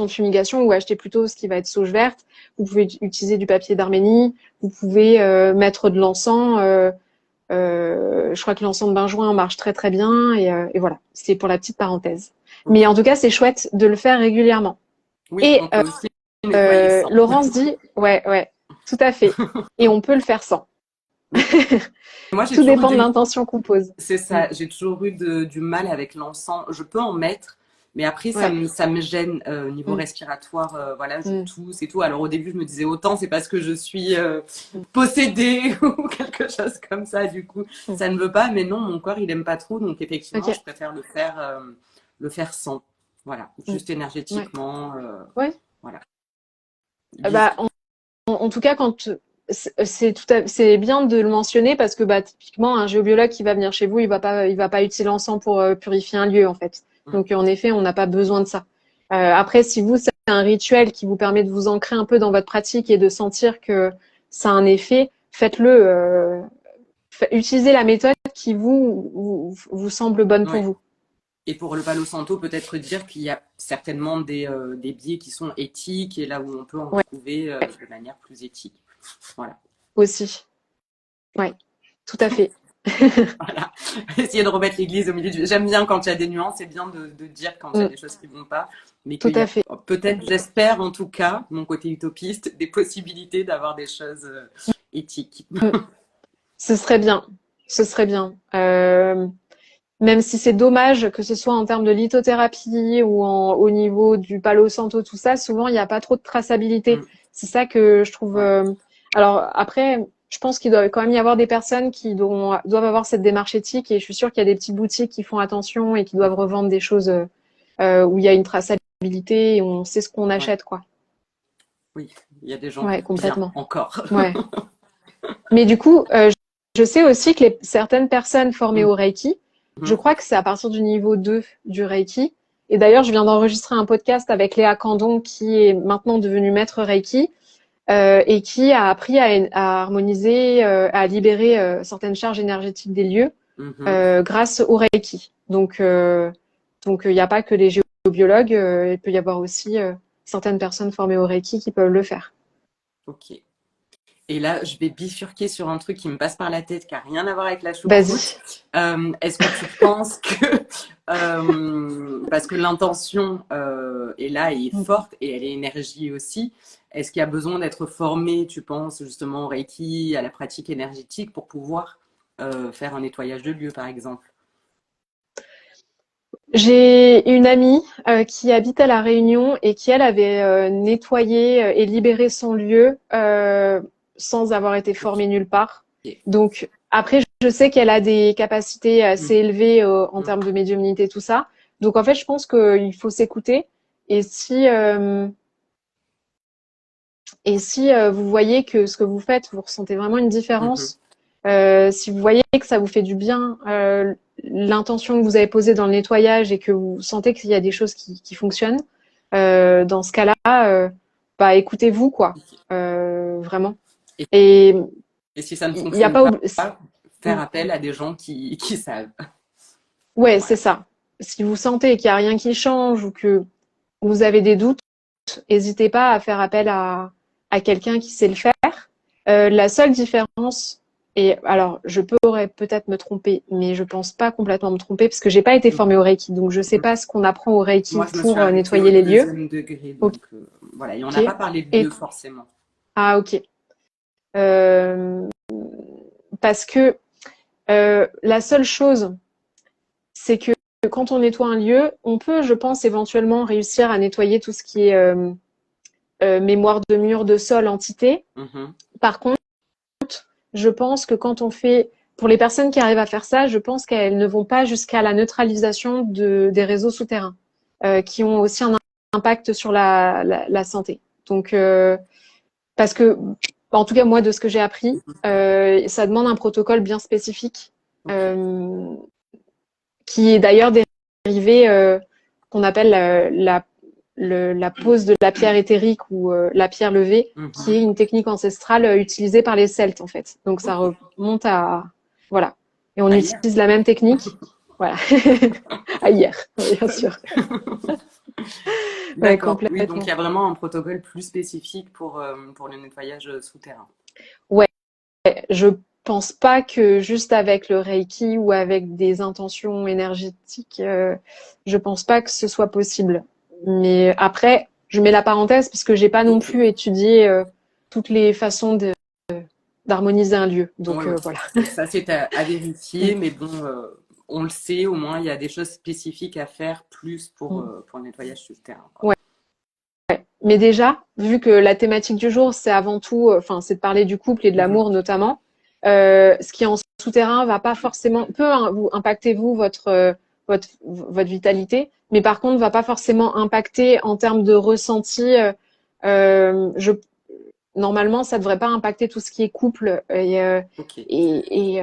de fumigation ou acheter plutôt ce qui va être sauge verte. Vous pouvez utiliser du papier d'Arménie. Vous pouvez mettre de l'encens. Je crois que l'encens de benjoin marche très très bien. Et voilà, c'est pour la petite parenthèse. Mais en Ok. tout cas, c'est chouette de le faire régulièrement. Oui, Et on peut aussi nettoyer sans. Laurence dit, ouais, ouais, tout à fait. Et on peut le faire sans. Oui. Moi, j'ai Tout toujours eu dépend de du... l'intention qu'on pose. C'est Mm. ça, j'ai toujours eu du mal avec l'encens. Je peux en mettre, mais après, Ouais. ça me gêne au niveau Mm. respiratoire. Voilà, je Mm. tousse et tout. Alors, au début, je me disais autant, c'est parce que je suis Mm. possédée ou quelque chose comme ça. Du coup, Mm. ça ne veut pas, mais non, mon corps, il aime pas trop. Donc, effectivement, Ok. je préfère le faire sans. Voilà, Mm. juste Ouais. énergétiquement. Ouais. Voilà. Bah, en tout cas, quand c'est bien de le mentionner parce que bah typiquement un géobiologue qui va venir chez vous, il va pas utiliser l'encens pour purifier un lieu en fait. Donc en effet, on n'a pas besoin de ça. Après, si vous c'est un rituel qui vous permet de vous ancrer un peu dans votre pratique et de sentir que ça a un effet, faites-le. Utilisez la méthode qui vous semble bonne pour Ouais. vous. Et pour le Palo Santo, peut-être dire qu'il y a certainement des biais qui sont éthiques et là où on peut en Ouais, trouver de manière plus éthique. Voilà. aussi. Ouais, tout à fait. Voilà. Essayer de remettre l'église au milieu du. J'aime bien quand il y a des nuances, c'est bien de dire quand il y a Mm, des choses qui ne vont pas, mais tout qu'il y à a fait. peut-être, j'espère en tout cas, mon côté utopiste, des possibilités d'avoir des choses éthiques. Mm. Ce serait bien. Ce serait bien. Même si c'est dommage que ce soit en termes de lithothérapie ou au niveau du Palo Santo, tout ça, souvent il n'y a pas trop de traçabilité. Mm. C'est ça que je trouve. Ouais. Alors après, je pense qu'il doit quand même y avoir des personnes qui doivent avoir cette démarche éthique et je suis sûre qu'il y a des petites boutiques qui font attention et qui doivent revendre des choses où il y a une traçabilité et on sait ce qu'on Ouais. achète, quoi. Oui, il y a des gens Ouais, bien complètement. encore. Ouais. Mais du coup, je sais aussi que certaines personnes formées au Reiki, je Mhm. crois que c'est à partir du niveau 2 du Reiki. Et d'ailleurs, je viens d'enregistrer un podcast avec Léa Candon, qui est maintenant devenue maître Reiki, et qui a appris à harmoniser, à libérer certaines charges énergétiques des lieux Mhm. grâce au Reiki. Donc, il n'y a pas que les géobiologues, il peut y avoir aussi certaines personnes formées au Reiki qui peuvent le faire. Ok. Et là, je vais bifurquer sur un truc qui me passe par la tête, qui n'a rien à voir avec la choucroute. Vas-y. Est-ce que tu penses que, parce que l'intention est là et est forte, et elle est énergie aussi, est-ce qu'il y a besoin d'être formé, tu penses, justement, au Reiki, à la pratique énergétique, pour pouvoir faire un nettoyage de lieu, par exemple? J'ai une amie qui habite à La Réunion et qui, elle, avait nettoyé et libéré son lieu sans avoir été Ok. formée nulle part. Donc, après, je sais qu'elle a des capacités assez Mm, élevées en mm, termes de médiumnité, tout ça. Donc, en fait, je pense qu'il faut s'écouter. Et si vous voyez que ce que vous faites, vous ressentez vraiment une mhm. différence, si vous voyez que ça vous fait du bien, l'intention que vous avez posée dans le nettoyage et que vous sentez qu'il y a des choses qui fonctionnent, dans ce cas-là, bah écoutez-vous quoi, vraiment. Et, Et et si ça ne il n'y a fonctionne pas, pas, faire appel à des gens qui savent. ouais, c'est Voilà. ça. Si vous sentez qu'il n'y a rien qui change ou que vous avez des doutes, n'hésitez pas à faire appel à quelqu'un qui sait le faire. La seule différence, et alors je pourrais peut-être me tromper, mais je pense pas complètement me tromper parce que j'ai pas été formée au Reiki, donc je sais pas ce qu'on apprend au Reiki Moi, je me suis pour arrêtée au nettoyer les lieux. 2e degré, Ok. donc voilà, et on n'a pas parlé de Et lieu forcément. ah ok. Euh, Parce que la seule chose, c'est que quand on nettoie un lieu, on peut, je pense, éventuellement réussir à nettoyer tout ce qui est mémoire de mur, de sol, entité. Mhm. Par contre, je pense que quand on fait, pour les personnes qui arrivent à faire ça, je pense qu'elles ne vont pas jusqu'à la neutralisation des réseaux souterrains, qui ont aussi un impact sur la santé. Donc, parce que, en tout cas, moi, de ce que j'ai appris, ça demande un protocole bien spécifique, Ok. euh, qui est d'ailleurs dérivé, qu'on appelle la pose de la pierre éthérique ou la pierre levée, qui est Mhm. une technique ancestrale utilisée par les Celtes en fait. Donc ça Ok. remonte à voilà. Et on Ailleurs. utilise la même technique, voilà, à hier, bien sûr. Ouais, D'accord. Oui, donc il y complètement. a vraiment un protocole plus spécifique pour le nettoyage souterrain. Ouais, je pense pas que juste avec le Reiki ou avec des intentions énergétiques, je pense pas que ce soit possible. Mais après, je mets la parenthèse parce que j'ai pas non Ok. plus étudié toutes les façons d'harmoniser un lieu. Oui, Donc oui. voilà. Ça, c'est à Mm, vérifier, mais bon, on le sait, au moins, il y a des choses spécifiques à faire plus mm. pour le nettoyage souterrain, quoi. Ouais. Mais déjà, vu que la thématique du jour, c'est avant tout, enfin, c'est de parler du couple et de Mhm. l'amour notamment, ce qui est en souterrain va pas forcément, peut vous impacter vous, votre vitalité, mais par contre, va pas forcément impacter en termes de ressenti. Je, normalement, ça devrait pas impacter tout ce qui est couple Ok. et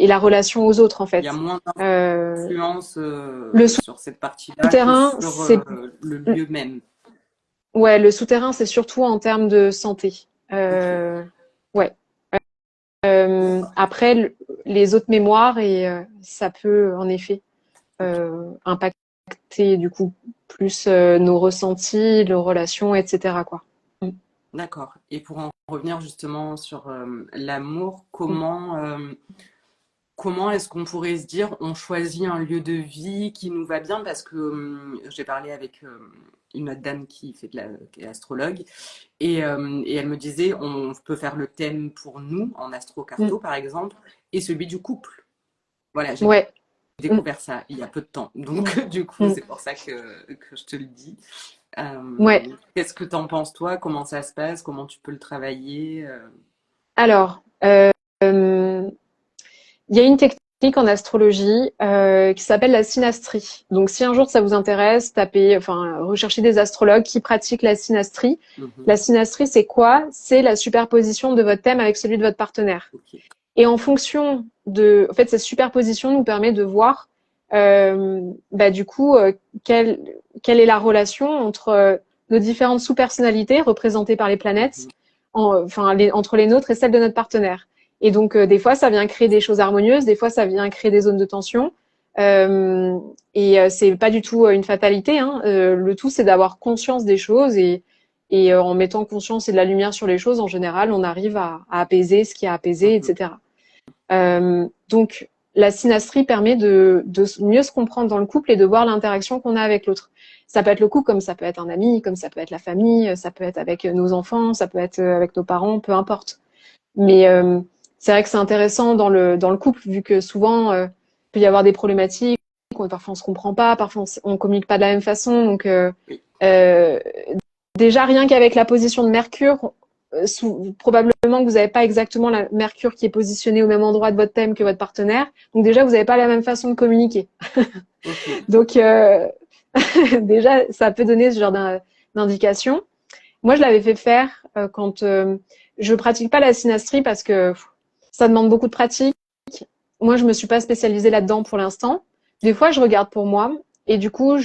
la relation aux autres, en Il y a fait. moins Euh, d'influence le sur cette partie-là que souterrain, sur c'est le lieu même. ouais, le souterrain, c'est surtout en termes de santé. Ok. Ouais. Après, les autres mémoires et ça peut en effet Ok. impacter du coup plus nos ressentis, nos relations, etc. quoi. Mm. D'accord. Et pour en revenir justement sur l'amour, Mm. comment est-ce qu'on pourrait se dire on choisit un lieu de vie qui nous va bien? Parce que j'ai parlé avec une autre dame qui est astrologue et elle me disait on peut faire le thème pour nous en Mm. astro-carto par exemple et celui du couple. Voilà, j'ai Ouais. Mm. découvert ça il y a peu de temps. Mm. Donc du coup, Mm. c'est pour ça que je te le dis. Ouais. Qu'est-ce que t'en penses toi? Comment ça se passe? Comment tu peux le travailler? Alors, il y a une technique en astrologie qui s'appelle la synastrie. Donc, si un jour ça vous intéresse, tapez, enfin, recherchez des astrologues qui pratiquent la synastrie. Mhm. La synastrie, c'est quoi? C'est la superposition de votre thème avec celui de votre partenaire. Ok. Et en fonction en fait, cette superposition nous permet de voir, du coup, quelle est la relation entre nos différentes sous-personnalités représentées par les planètes, Mhm. entre les nôtres et celles de notre partenaire. Et donc, des fois, ça vient créer des choses harmonieuses, des fois, ça vient créer des zones de tension. C'est pas du tout une fatalité, hein. Le tout, c'est d'avoir conscience des choses et en mettant conscience et de la lumière sur les choses, en général, on arrive à apaiser ce qui a apaisé, Mhm. etc. Donc, la synastrie permet de mieux se comprendre dans le couple et de voir l'interaction qu'on a avec l'autre. Ça peut être le couple, comme ça peut être un ami, comme ça peut être la famille, ça peut être avec nos enfants, ça peut être avec nos parents, peu importe. Mais c'est vrai que c'est intéressant dans le couple, vu que souvent, il peut y avoir des problématiques, parfois on se comprend pas, parfois on communique pas de la même façon. Donc, Oui. euh, déjà, rien qu'avec la position de Mercure, probablement que vous n'avez pas exactement la Mercure qui est positionnée au même endroit de votre thème que votre partenaire. Donc déjà, vous n'avez pas la même façon de communiquer. Ok. Donc déjà, ça peut donner ce genre d'indication. Moi, je l'avais fait faire quand je pratique pas la synastrie parce que ça demande beaucoup de pratique. Moi, je me suis pas spécialisée là-dedans pour l'instant. Des fois, je regarde pour moi et du coup,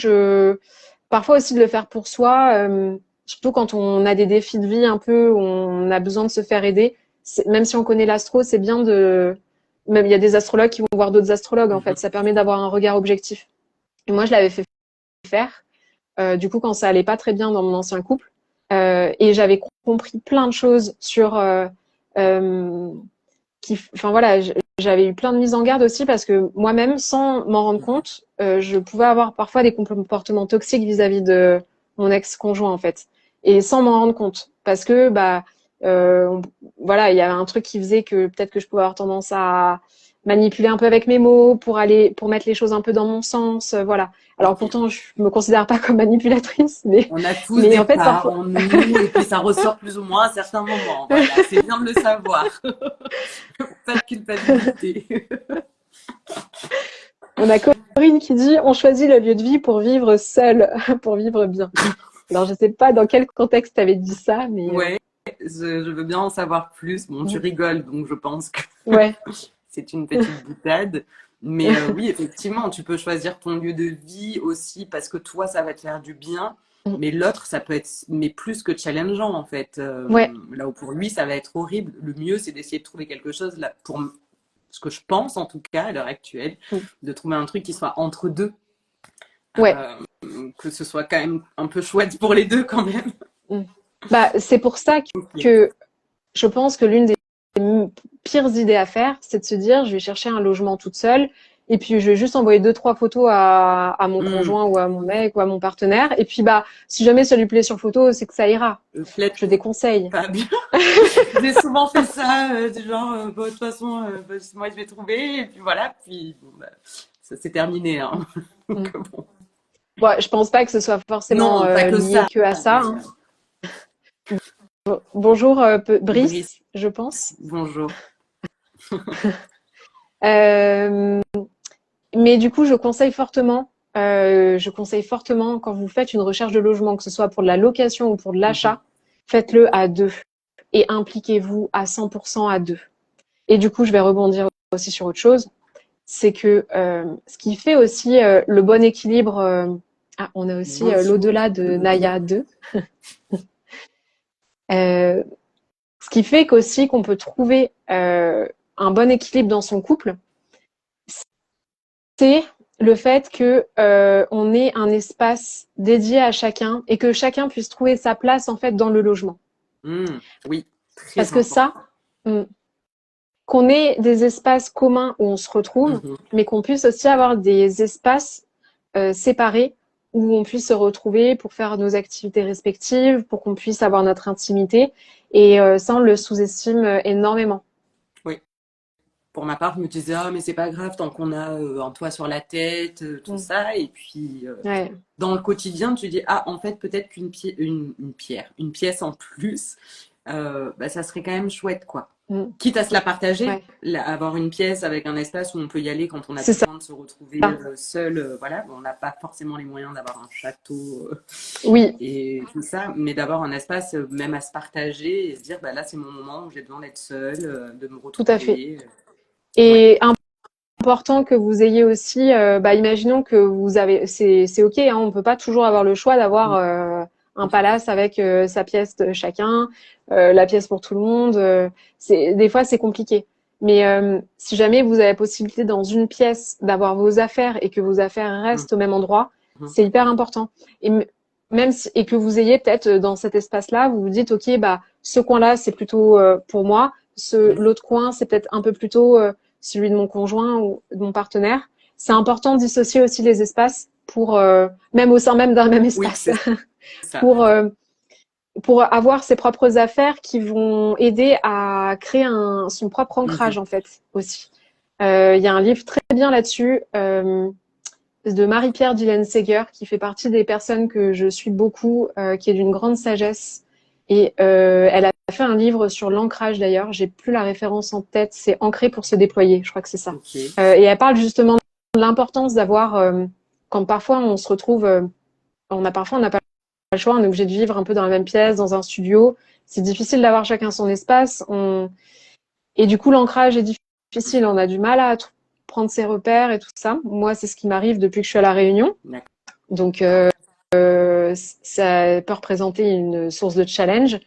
parfois aussi de le faire pour soi, surtout quand on a des défis de vie un peu, où on a besoin de se faire aider. Même si on connaît l'astro, c'est bien même il y a des astrologues qui vont voir d'autres astrologues en Mhm. fait. Ça permet d'avoir un regard objectif. Et moi, je l'avais fait faire. du coup quand ça allait pas très bien dans mon ancien couple, et j'avais compris plein de choses sur enfin voilà, j'avais eu plein de mises en garde aussi parce que moi-même, sans m'en rendre compte, je pouvais avoir parfois des comportements toxiques vis-à-vis de mon ex-conjoint en fait, et sans m'en rendre compte, parce que voilà, il y avait un truc qui faisait que peut-être que je pouvais avoir tendance à manipuler un peu avec mes mots pour mettre les choses un peu dans mon sens, voilà. Alors Ok. pourtant, je me considère pas comme manipulatrice, On a tous mais des en fait parts parfois en nous et puis ça ressort plus ou moins à certains moments. Voilà, c'est bien de le savoir. Pas de culpabilité. on a Corinne qui dit on choisit le lieu de vie pour vivre seul, pour vivre bien. Alors je sais pas dans quel contexte tu avais dit ça, mais Ouais, je veux bien en savoir plus. Bon, tu rigoles, donc je pense que ouais, c'est une petite boutade. Mais oui, effectivement, tu peux choisir ton lieu de vie aussi parce que toi, ça va te faire du bien. Mais l'autre, ça peut être mais plus que challengeant en fait. ouais, Là où pour lui, ça va être horrible. Le mieux, c'est d'essayer de trouver quelque chose là pour ce que je pense en tout cas à l'heure actuelle, de trouver un truc qui soit entre deux. ouais. Euh, que ce soit quand même un peu chouette pour les deux quand même. Bah c'est pour ça Ok. que je pense que l'une des pires idées à faire, c'est de se dire je vais chercher un logement toute seule et puis je vais juste envoyer deux trois photos à mon Hmm. conjoint ou à mon mec ou à mon partenaire et puis bah si jamais ça lui plaît sur photo, c'est que ça ira. Plaide Je déconseille. pas bien. J'ai souvent fait ça, du genre, bon, de toute façon, moi je vais trouver, et puis voilà, puis bon, bah, ça s'est terminé. Hein. Mm. Donc, bon. Bon, je pense pas que ce soit forcément Non, pas que lié ça. que à ça, Mais, hein. Bonjour Brice, Brice, je pense. bonjour. Euh, mais du coup, je conseille fortement quand vous faites une recherche de logement, que ce soit pour de la location ou pour de Mhm. l'achat, faites-le à deux et impliquez-vous à 100% à deux. Et du coup, je vais rebondir aussi sur autre chose, c'est que ce qui fait aussi le bon équilibre. On a aussi Bonjour. l'au-delà de Naya 2. Euh, Ce qui fait qu'aussi qu'on peut trouver un bon équilibre dans son couple, c'est le fait que on ait un espace dédié à chacun et que chacun puisse trouver sa place en fait dans le logement. Oui, Parce très que ça, important. mm, qu'on ait des espaces communs où on se retrouve, Mhm. mais qu'on puisse aussi avoir des espaces séparés où on puisse se retrouver pour faire nos activités respectives, pour qu'on puisse avoir notre intimité. Et ça, on le sous-estime énormément. Oui. Pour ma part, je me disais, ah, mais c'est pas grave tant qu'on a un toit sur la tête, tout Mm. ça. Et puis, Ouais. dans le quotidien, tu dis, ah, en fait, peut-être une pièce en plus, bah, ça serait quand même chouette, quoi. Mm. Quitte à se la partager, Ouais. avoir une pièce avec un espace où on peut y aller quand on a C'est ça. besoin de se retrouver seul, voilà, on n'a pas forcément les moyens d'avoir un château Oui, et tout ça, mais d'avoir un espace même à se partager et se dire, bah là, c'est mon moment où j'ai besoin d'être seul, de me tout à fait. retrouver. Ouais. Et important que vous ayez aussi, imaginons que vous avez, c'est ok, hein, on peut pas toujours avoir le choix d'avoir un palace avec sa pièce de chacun, la pièce pour tout le monde. Des fois c'est compliqué. Mais si jamais vous avez la possibilité dans une pièce d'avoir vos affaires et que vos affaires Mhm. restent au même endroit, c'est hyper important. Et même si, et que vous ayez peut-être dans cet espace-là, vous vous dites ok, bah ce coin-là c'est plutôt pour moi, Oui. l'autre coin c'est peut-être un peu plutôt celui de mon conjoint ou de mon partenaire. C'est important de dissocier aussi les espaces pour, même au sein même d'un même Oui, espace, c'est ça. pour, euh, pour avoir ses propres affaires qui vont aider à créer son propre ancrage Mhm. en fait aussi. Il y a un livre très bien là-dessus de Marie-Pierre Dylan-Seger qui fait partie des personnes que je suis beaucoup, qui est d'une grande sagesse. Et elle a fait un livre sur l'ancrage d'ailleurs. J'ai plus la référence en tête. C'est Ancrer pour se déployer. Je crois que c'est ça. Ok. Et elle parle justement de l'importance d'avoir, quand parfois on se retrouve, on n'a pas le choix. On est obligé de vivre un peu dans la même pièce, dans un studio. C'est difficile d'avoir chacun son espace. Et du coup, l'ancrage est difficile. On a du mal à prendre ses repères et tout ça. Moi, c'est ce qui m'arrive depuis que je suis à La Réunion. D'accord. Donc, ça peut représenter une source de challenge.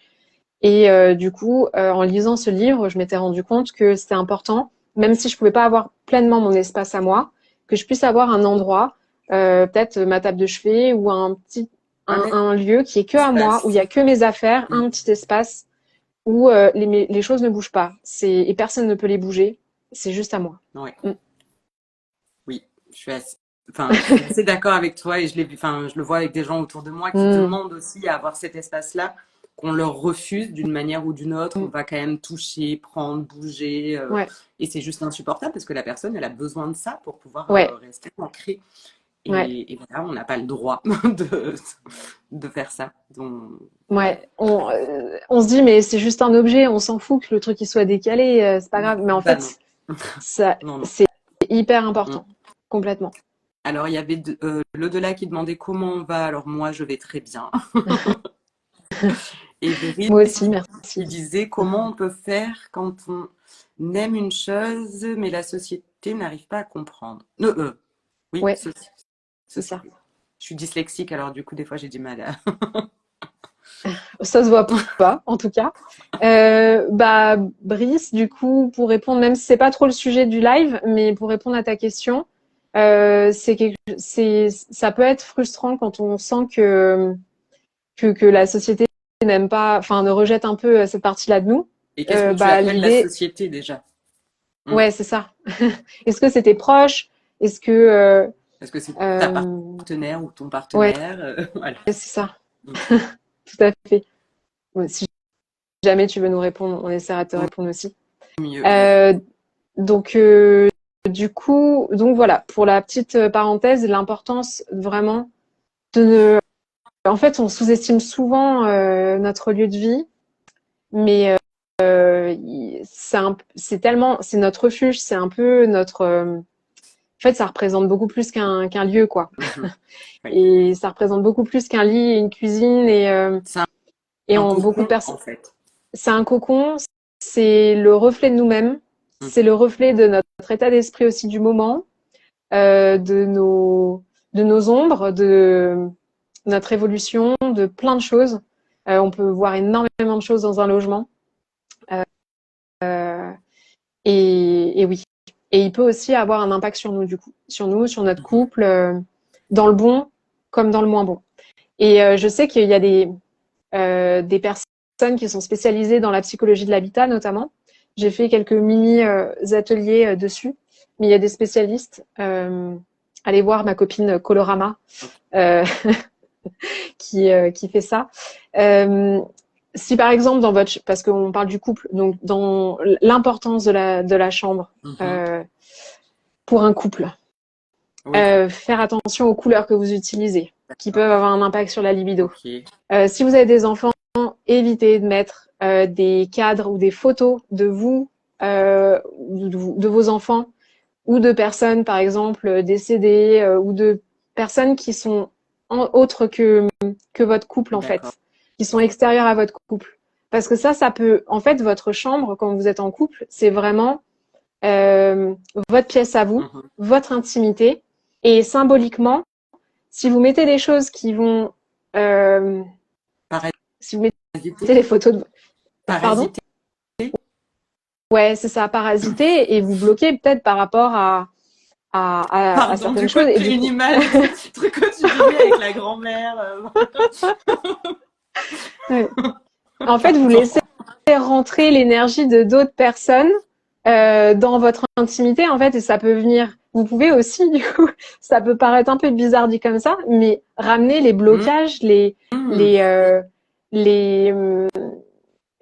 Et du coup, en lisant ce livre, je m'étais rendu compte que c'était important, même si je pouvais pas avoir pleinement mon espace à moi, que je puisse avoir un endroit, peut-être ma table de chevet ou Un un lieu qui est que à moi, où il espace. y a que mes affaires, Mm. un petit espace où les choses ne bougent pas. Et personne ne peut les bouger. C'est juste à moi. Ouais. Mm. Oui, je suis assez d'accord avec toi et je l'ai vu, enfin, je le vois avec des gens autour de moi qui Mm. demandent aussi à avoir cet espace-là, qu'on leur refuse d'une manière ou d'une autre. On Mm. va quand même toucher, prendre, bouger, Ouais, et c'est juste insupportable parce que la personne, elle a besoin de ça pour pouvoir ouais, rester ancrée. ouais, Et voilà, on n'a pas le droit de faire ça. Donc, ouais. ouais. On se dit, mais c'est juste un objet, on s'en fout que le truc il soit décalé, c'est pas grave. Mais en Bah non, fait, ça, non, non. c'est hyper Mm. important, complètement. Alors, il y avait l'au-delà qui demandait comment on va. Alors, moi, je vais très bien. Et Brice Moi aussi, merci. qui disait comment on peut faire quand on aime une chose, mais la société n'arrive pas à comprendre. Oui, Ouais, c'est ça. société. Je suis dyslexique, alors du coup, des fois, j'ai du mal à. Ça se voit pas, en tout cas. Bah, Brice, du coup, pour répondre, même si c'est pas trop le sujet du live, mais pour répondre à ta question, ça peut être frustrant quand on sent que la société n'aime pas, enfin, ne rejette un peu cette partie-là de nous. Et qu'est-ce que tu Bah, appelles la l'idée, société déjà? Hmm. ouais, c'est ça. Est-ce que c'était proche? Est-ce que, Est-ce que c'est ta euh, partenaire ou ton ouais, partenaire? Voilà. c'est ça. Hmm. Tout à fait. Ouais, si jamais tu veux nous répondre, on essaiera de te Au répondre aussi. mieux, oui. Euh, donc, du coup, donc voilà, pour la petite parenthèse, l'importance vraiment de ne... En fait, on sous-estime souvent notre lieu de vie, mais c'est tellement, c'est notre refuge, c'est un peu notre... en fait, ça représente beaucoup plus qu'un lieu, quoi. Mhm. Oui. Et ça représente beaucoup plus qu'un lit et une cuisine C'est et un en beaucoup de cocon, personnes. en fait. C'est un cocon, c'est le reflet de nous-mêmes, Hmm. c'est le reflet de notre état d'esprit aussi du moment, de nos ombres, de notre évolution, de plein de choses. On peut voir énormément de choses dans un logement. Euh, et oui. Et il peut aussi avoir un impact sur nous, du coup, sur nous, sur notre Mhm. couple, dans le bon comme dans le moins bon. Et je sais qu'il y a des personnes qui sont spécialisées dans la psychologie de l'habitat, notamment. J'ai fait quelques mini ateliers dessus, mais il y a des spécialistes. Allez voir ma copine Colorama Ok. euh, qui fait ça. Euh, si par exemple dans votre, parce qu'on parle du couple, donc dans l'importance de la chambre Mhm. pour un couple, Oui, faire attention aux couleurs que vous utilisez, qui d'accord. peuvent avoir un impact sur la libido. Ok. Si vous avez des enfants, évitez de mettre des cadres ou des photos de vous, de vos enfants ou de personnes, par exemple, décédées ou de personnes qui sont autres que votre couple, en D'accord. fait, qui sont extérieures à votre couple. Parce que ça peut, en fait, votre chambre, quand vous êtes en couple, c'est vraiment euh, votre pièce à vous, Mhm. votre intimité. Et symboliquement, si vous mettez des choses qui vont, euh, si vous mettez Parasiter. les photos de, pardon, Parasiter. ouais, c'est ça, parasiter et vous bloquer peut-être par rapport à Pardon, certaines du coup, choses. Et j'ai du une coup, image du truc que tu disais avec la grand-mère. ouais. En fait, vous laissez Pardon. rentrer l'énergie de d'autres personnes dans votre intimité, en fait, et ça peut venir. Vous pouvez aussi, du coup, ça peut paraître un peu bizarre dit comme ça, mais ramener les blocages, Mhm. les, euh, les, euh,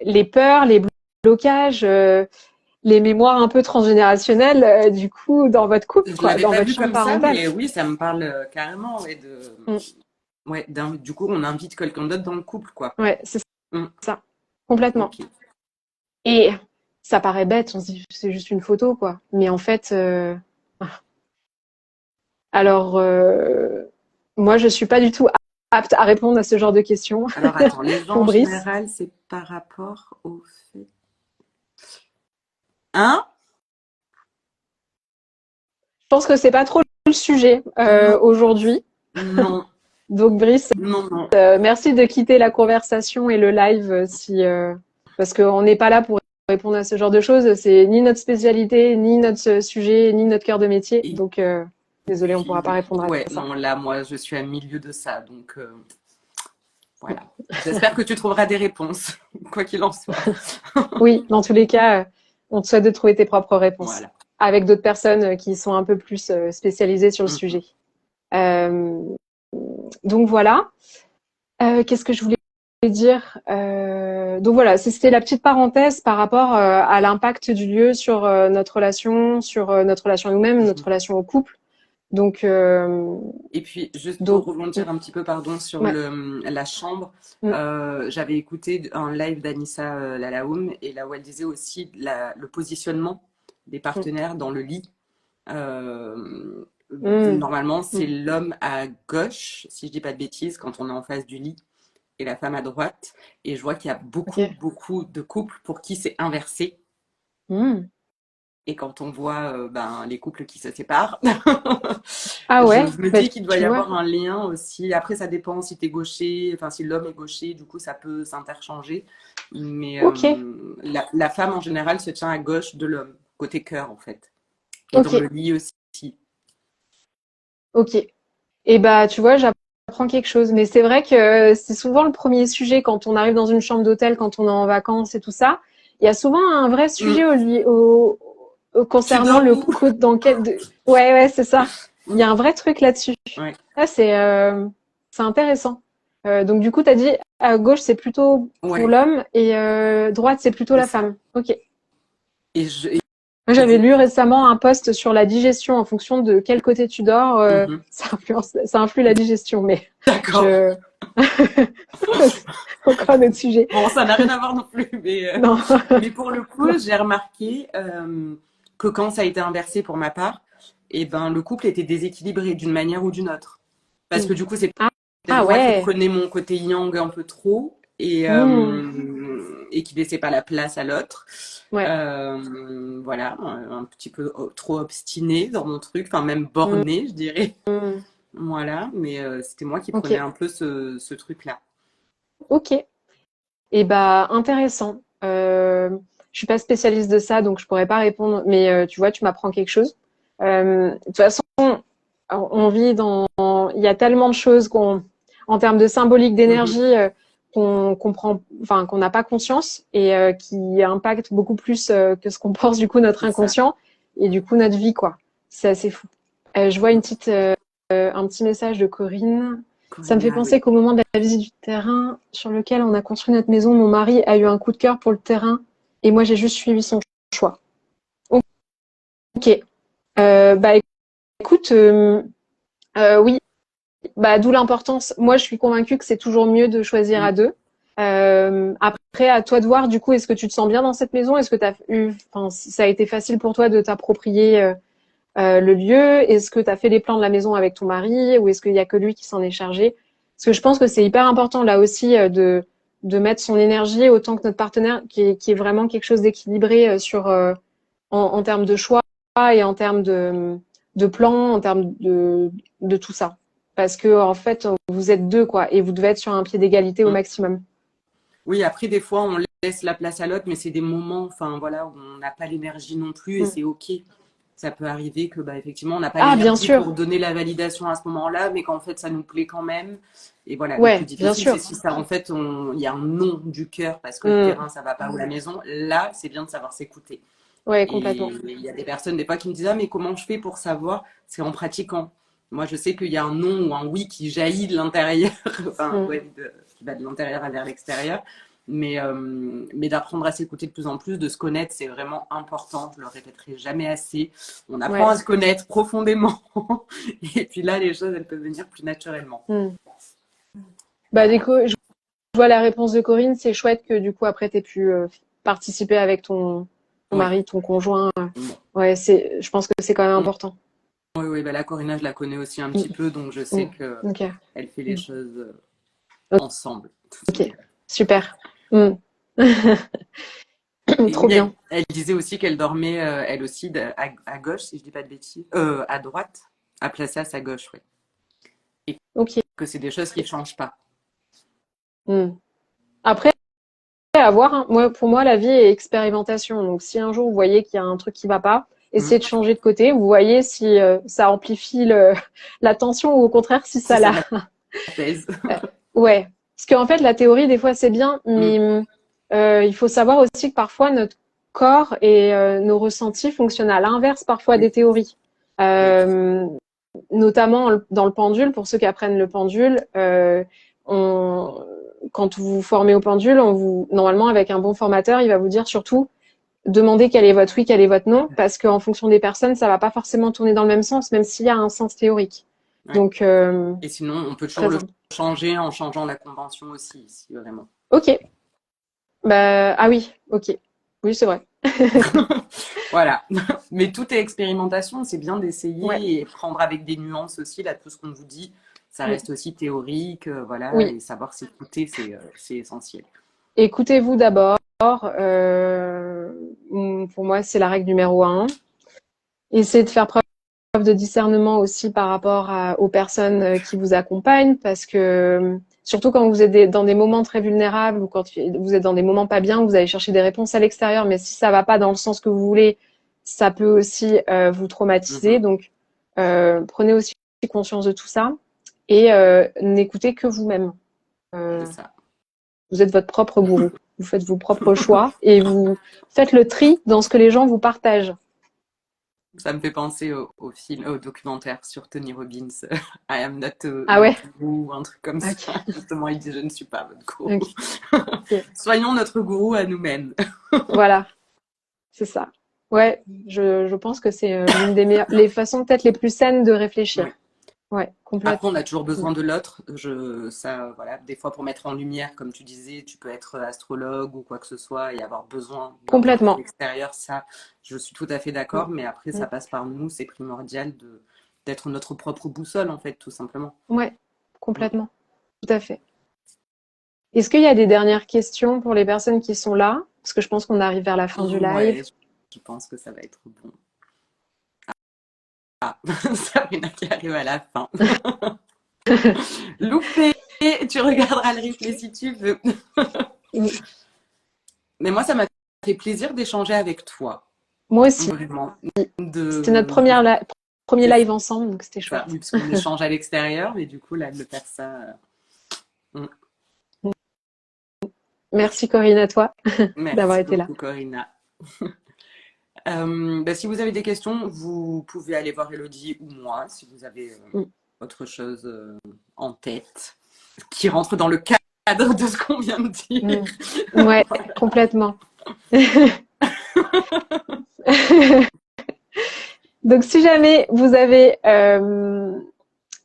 les peurs, les blocages, les mémoires un peu transgénérationnelles, du coup, dans votre couple, Je quoi, l'avais dans pas votre vu chambre comme ça, parentale. mais oui, ça me parle carrément. Ouais, Mm. du coup, on invite quelqu'un d'autre dans le couple, quoi. Ouais, c'est Mm. ça, complètement. Ok. Et ça paraît bête, on se dit c'est juste une photo, quoi. Mais en fait, alors, moi, je suis pas du tout apte à répondre à ce genre de questions Alors, attends, les gens pour en Brice. général, c'est par rapport au fait. Hein? Je pense que c'est pas trop le sujet Non, aujourd'hui. non, Donc, Brice, non, non. merci de quitter la conversation et le live si, parce qu'on n'est pas là pour répondre à ce genre de choses. C'est ni notre spécialité, ni notre sujet, ni notre cœur de métier. Et Donc, désolé, on pourra pas puis, répondre à ouais, ça. non, là, moi, je suis à milieu de ça, donc Voilà. J'espère que tu trouveras des réponses, quoi qu'il en soit. Oui, dans tous les cas, on te souhaite de trouver tes propres réponses Voilà. avec d'autres personnes qui sont un peu plus spécialisées sur le Mm. sujet. Euh, donc voilà. Qu'est-ce que je voulais dire donc voilà, c'était la petite parenthèse par rapport à l'impact du lieu sur notre relation à nous-mêmes, notre Mhm. relation au couple. Donc, Et puis, juste pour donc, rebondir un petit peu, pardon, sur ouais, la chambre, mm, j'avais écouté un live d'Anissa Lalaoum et là où elle disait aussi le positionnement des mm, partenaires dans le lit. Euh, mm, Normalement, c'est mm. l'homme à gauche, si je dis pas de bêtises, quand on est en face du lit, et la femme à droite. Et je vois qu'il y a beaucoup, Ok. beaucoup de couples pour qui c'est inversé. Mm. Et quand on voit les couples qui se séparent, Ah je ouais, me bah, dis qu'il doit tu y vois. avoir un lien aussi. Après, ça dépend si t'es gaucher, enfin si l'homme est gaucher, du coup, ça peut s'interchanger. Mais Ok, la femme, en général, se tient à gauche de l'homme, côté cœur, en fait. Et ok, dans le lit aussi. ok. Et bah, tu vois, j'apprends quelque chose. Mais c'est vrai que c'est souvent le premier sujet quand on arrive dans une chambre d'hôtel, quand on est en vacances et tout ça. Il y a souvent un vrai sujet Mm. Tu concernant dors le où? code dans quel. Ouais, ouais, c'est ça. Il y a Mm. un vrai truc là-dessus. Ouais. Ah, c'est intéressant. Donc du coup, t'as dit à gauche c'est plutôt pour Ouais, l'homme et droite c'est plutôt c'est la ça. femme. Ok. Et Moi, j'avais lu récemment un post sur la digestion en fonction de quel côté tu dors, Mhm. ça influe la digestion, mais D'accord. je encore un autre sujet. Bon, ça n'a rien à voir non plus, Non. mais pour le coup, j'ai remarqué que quand ça a été inversé pour ma part, eh ben, le couple était déséquilibré d'une manière ou d'une autre. Parce que Hmm. du coup, c'est Ah, peut-être ah moi qui ouais. prenais mon côté yang un peu trop Hmm. et qui laissait pas la place à l'autre. Ouais. Voilà, un petit peu trop obstiné dans mon truc, enfin même Hmm. borné, je dirais. Hmm. Voilà, mais c'était moi qui Ok. prenais un peu ce truc-là. Ok. Et bah intéressant. Je suis pas spécialiste de ça, donc je pourrais pas répondre. Mais tu vois, tu m'apprends quelque chose. De toute façon, on vit dans. Il y a tellement de choses en termes de symbolique Mhm, d'énergie, qu'on comprend, enfin qu'on n'a pas conscience et qui impactent beaucoup plus que ce qu'on pense du coup notre c'est ça. inconscient et du coup notre vie quoi. C'est assez fou. Je vois un petit message de Corinne. Ça me fait Corina, penser oui. qu'au moment de la visite du terrain sur lequel on a construit notre maison, mon mari a eu un coup de cœur pour le terrain et moi j'ai juste suivi son choix. Ok. Bah écoute, oui, bah d'où l'importance. Moi je suis convaincue que c'est toujours mieux de choisir Mm. à deux. Après, à toi de voir, du coup, est-ce que tu te sens bien dans cette maison? Est-ce que enfin, ça a été facile pour toi de t'approprier le lieu? Est-ce que tu as fait les plans de la maison avec ton mari ou est-ce qu'il y a que lui qui s'en est chargé? Parce que je pense que c'est hyper important là aussi de mettre son énergie autant que notre partenaire, qui est vraiment quelque chose d'équilibré en termes de choix et en termes de plans, en termes de tout ça. Parce que en fait, vous êtes deux quoi, et vous devez être sur un pied d'égalité au Mm. maximum. Oui, après, des fois, on laisse la place à l'autre, mais c'est des moments, enfin, voilà, où on n'a pas l'énergie non plus et Mm. c'est OK. Ça peut arriver que, bah, effectivement, on n'a pas Ah, bien l'énergie sûr. pour donner la validation à ce moment-là, mais qu'en fait, ça nous plaît quand même. Et voilà, le plus Ouais, bien difficile, c'est sûr. si ça, en fait, il y a un non du cœur parce que le Mm. terrain, ça va pas ou la maison. Là, c'est bien de savoir s'écouter. Ouais, Et complètement. il y a des personnes, des fois, qui me disent, ah, mais comment je fais pour savoir? C'est en pratiquant. Moi, je sais qu'il y a un non ou un oui qui jaillit de l'intérieur, enfin, Mm. ouais, qui va de l'intérieur vers l'extérieur. Mais d'apprendre à s'écouter de plus en plus, de se connaître, c'est vraiment important. Je le répéterai jamais assez. On apprend à Ouais. se connaître profondément. Et puis là, les choses, elles peuvent venir plus naturellement. Mm. Bah, du Voilà. coup, je vois la réponse de Corinne. C'est chouette que du coup, après, tu aies pu participer avec ton Oui. mari, ton conjoint. Bon. Ouais, je pense que c'est quand même important. Oui, oui, bah la Corina, je la connais aussi un petit Mm. peu, donc je sais Mm. que Ok. elle fait les Mm. choses ensemble. Ok. Super. Mm. Et Trop oui, bien. elle disait aussi qu'elle dormait, elle aussi, à gauche, si je dis pas de bêtises, à droite, à placer à sa gauche, oui. Et Ok. que c'est des choses qui ne changent pas. Mm. Après, à voir, hein. Moi, pour moi, la vie est expérimentation. Donc, si un jour vous voyez qu'il y a un truc qui va pas, Mm. essayez de changer de côté. Vous voyez si ça amplifie la tension ou au contraire si Si ça ça la. l'apaise. Ouais. Parce qu'en fait, la théorie, des fois, c'est bien, mais il faut savoir aussi que parfois, notre corps et nos ressentis fonctionnent à l'inverse parfois Oui, des théories. oui, Euh, Notamment dans le pendule, pour ceux qui apprennent le pendule, on, quand vous vous formez au pendule, normalement, avec un bon formateur, il va vous dire surtout demandez quel est votre oui, quel est votre non, parce qu'en fonction des personnes, ça va pas forcément tourner dans le même sens, même s'il y a un sens théorique. ouais. Donc, Et sinon, on peut toujours très le important. changer en changeant la convention aussi, si vraiment. Ok. Bah, ah oui, ok. Oui, c'est vrai. Voilà. Mais tout est expérimentation, c'est bien Ouais. d'essayer et prendre avec des nuances aussi, là, tout ce qu'on vous dit, ça Mm. reste aussi théorique, voilà, Oui. et savoir s'écouter, c'est essentiel. Écoutez-vous d'abord. Pour moi, c'est la règle numéro un. Essayez de faire preuve de discernement aussi par rapport aux personnes qui vous accompagnent, parce que surtout quand vous êtes dans des moments très vulnérables ou quand vous êtes dans des moments pas bien, vous allez chercher des réponses à l'extérieur, mais si ça va pas dans le sens que vous voulez, ça peut aussi vous traumatiser. Mhm. Donc, prenez aussi conscience de tout ça et n'écoutez que vous-même. C'est Euh, ça. Vous êtes votre propre gourou. Vous faites vos propres choix et vous faites le tri dans ce que les gens vous partagent. Ça me fait penser au film, au documentaire sur Tony Robbins, I am not Ah your ouais? guru, un truc comme ça. Ok. Justement, il dit je ne suis pas votre gourou. Ok. Ok. Soyons notre gourou à nous-mêmes. Voilà. C'est ça. Ouais, je pense que c'est l'une des meilleures, les façons peut-être les plus saines de Oui. réfléchir. Ouais, Après, on a complètement. toujours besoin de l'autre. Ça, voilà, des fois pour mettre en lumière, comme tu disais, tu peux être astrologue ou quoi que ce soit et avoir besoin d'un point de vue Complètement. extérieur. Ça, je suis tout à fait Mm, d'accord. Mais après, ça mm. passe par nous. C'est primordial d'être notre propre boussole, en fait, tout simplement. Ouais, Mm. complètement. Tout à fait. Est-ce qu'il y a des dernières questions pour les personnes qui sont là? Parce que je pense qu'on arrive vers la fin du live. Ouais, je pense que ça va être bon. Ah, Sabrina qui arrive à la fin. Loupé, tu regarderas le replay si tu veux. Mm. Mais moi, ça m'a fait plaisir d'échanger avec toi. Moi aussi. Vraiment. C'était notre premier C'est live ensemble, donc c'était ça, chouette. oui, parce qu'on échange à l'extérieur, mais du coup, là, de faire ça. Mm. Merci Corinne à toi d'avoir Merci été là. beaucoup, Corinna. Bah, si vous avez des questions, vous pouvez aller voir Elodie ou moi, si vous avez Mm. autre chose en tête, qui rentre dans le cadre de ce qu'on vient de dire. Mm. Ouais, complètement. Donc si jamais vous avez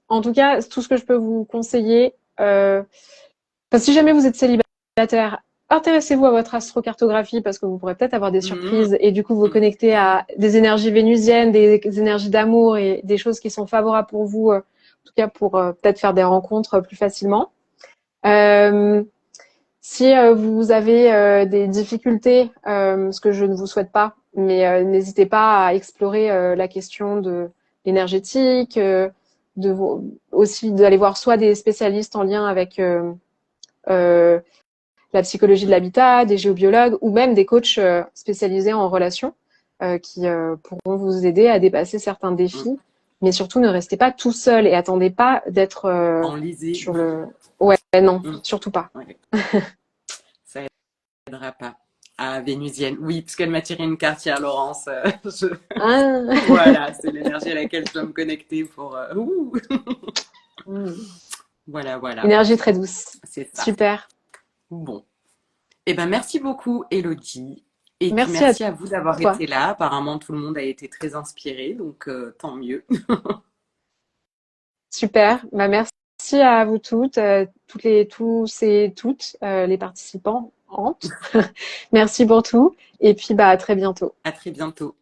en tout cas, tout ce que je peux vous conseiller, enfin, si jamais vous êtes célibataire, intéressez-vous à votre astrocartographie parce que vous pourrez peut-être avoir des Mm, surprises et du coup vous connecter à des énergies vénusiennes, des énergies d'amour et des choses qui sont favorables pour vous, en tout cas pour peut-être faire des rencontres plus facilement. Euh, Si vous avez des difficultés, ce que je ne vous souhaite pas, mais n'hésitez pas à explorer la question de l'énergétique, aussi d'aller voir soit des spécialistes en lien avec euh, la psychologie de l'habitat, des géobiologues ou même des coachs spécialisés en relations qui pourront vous aider à dépasser certains mm. défis. Mais surtout, ne restez pas tout seul et attendez pas d'être Enlisé. sur le. Ouais, non, Mm. surtout pas. Ouais, ça aidera pas. Ah, vénusienne. Oui, parce qu'elle m'a tiré une carte hier, Laurence. Ah. Voilà, c'est l'énergie à laquelle je dois me connecter pour. Voilà, voilà. Énergie très douce. C'est ça. Super. Bon. Eh ben, merci beaucoup, Elodie. Et puis, Merci à merci à vous d'avoir toi. été là. Apparemment, tout le monde a été très inspiré, donc tant mieux. Super. Bah, merci à vous toutes, tous et toutes, les participantes. Merci pour tout. Et puis, bah, à très bientôt. À très bientôt.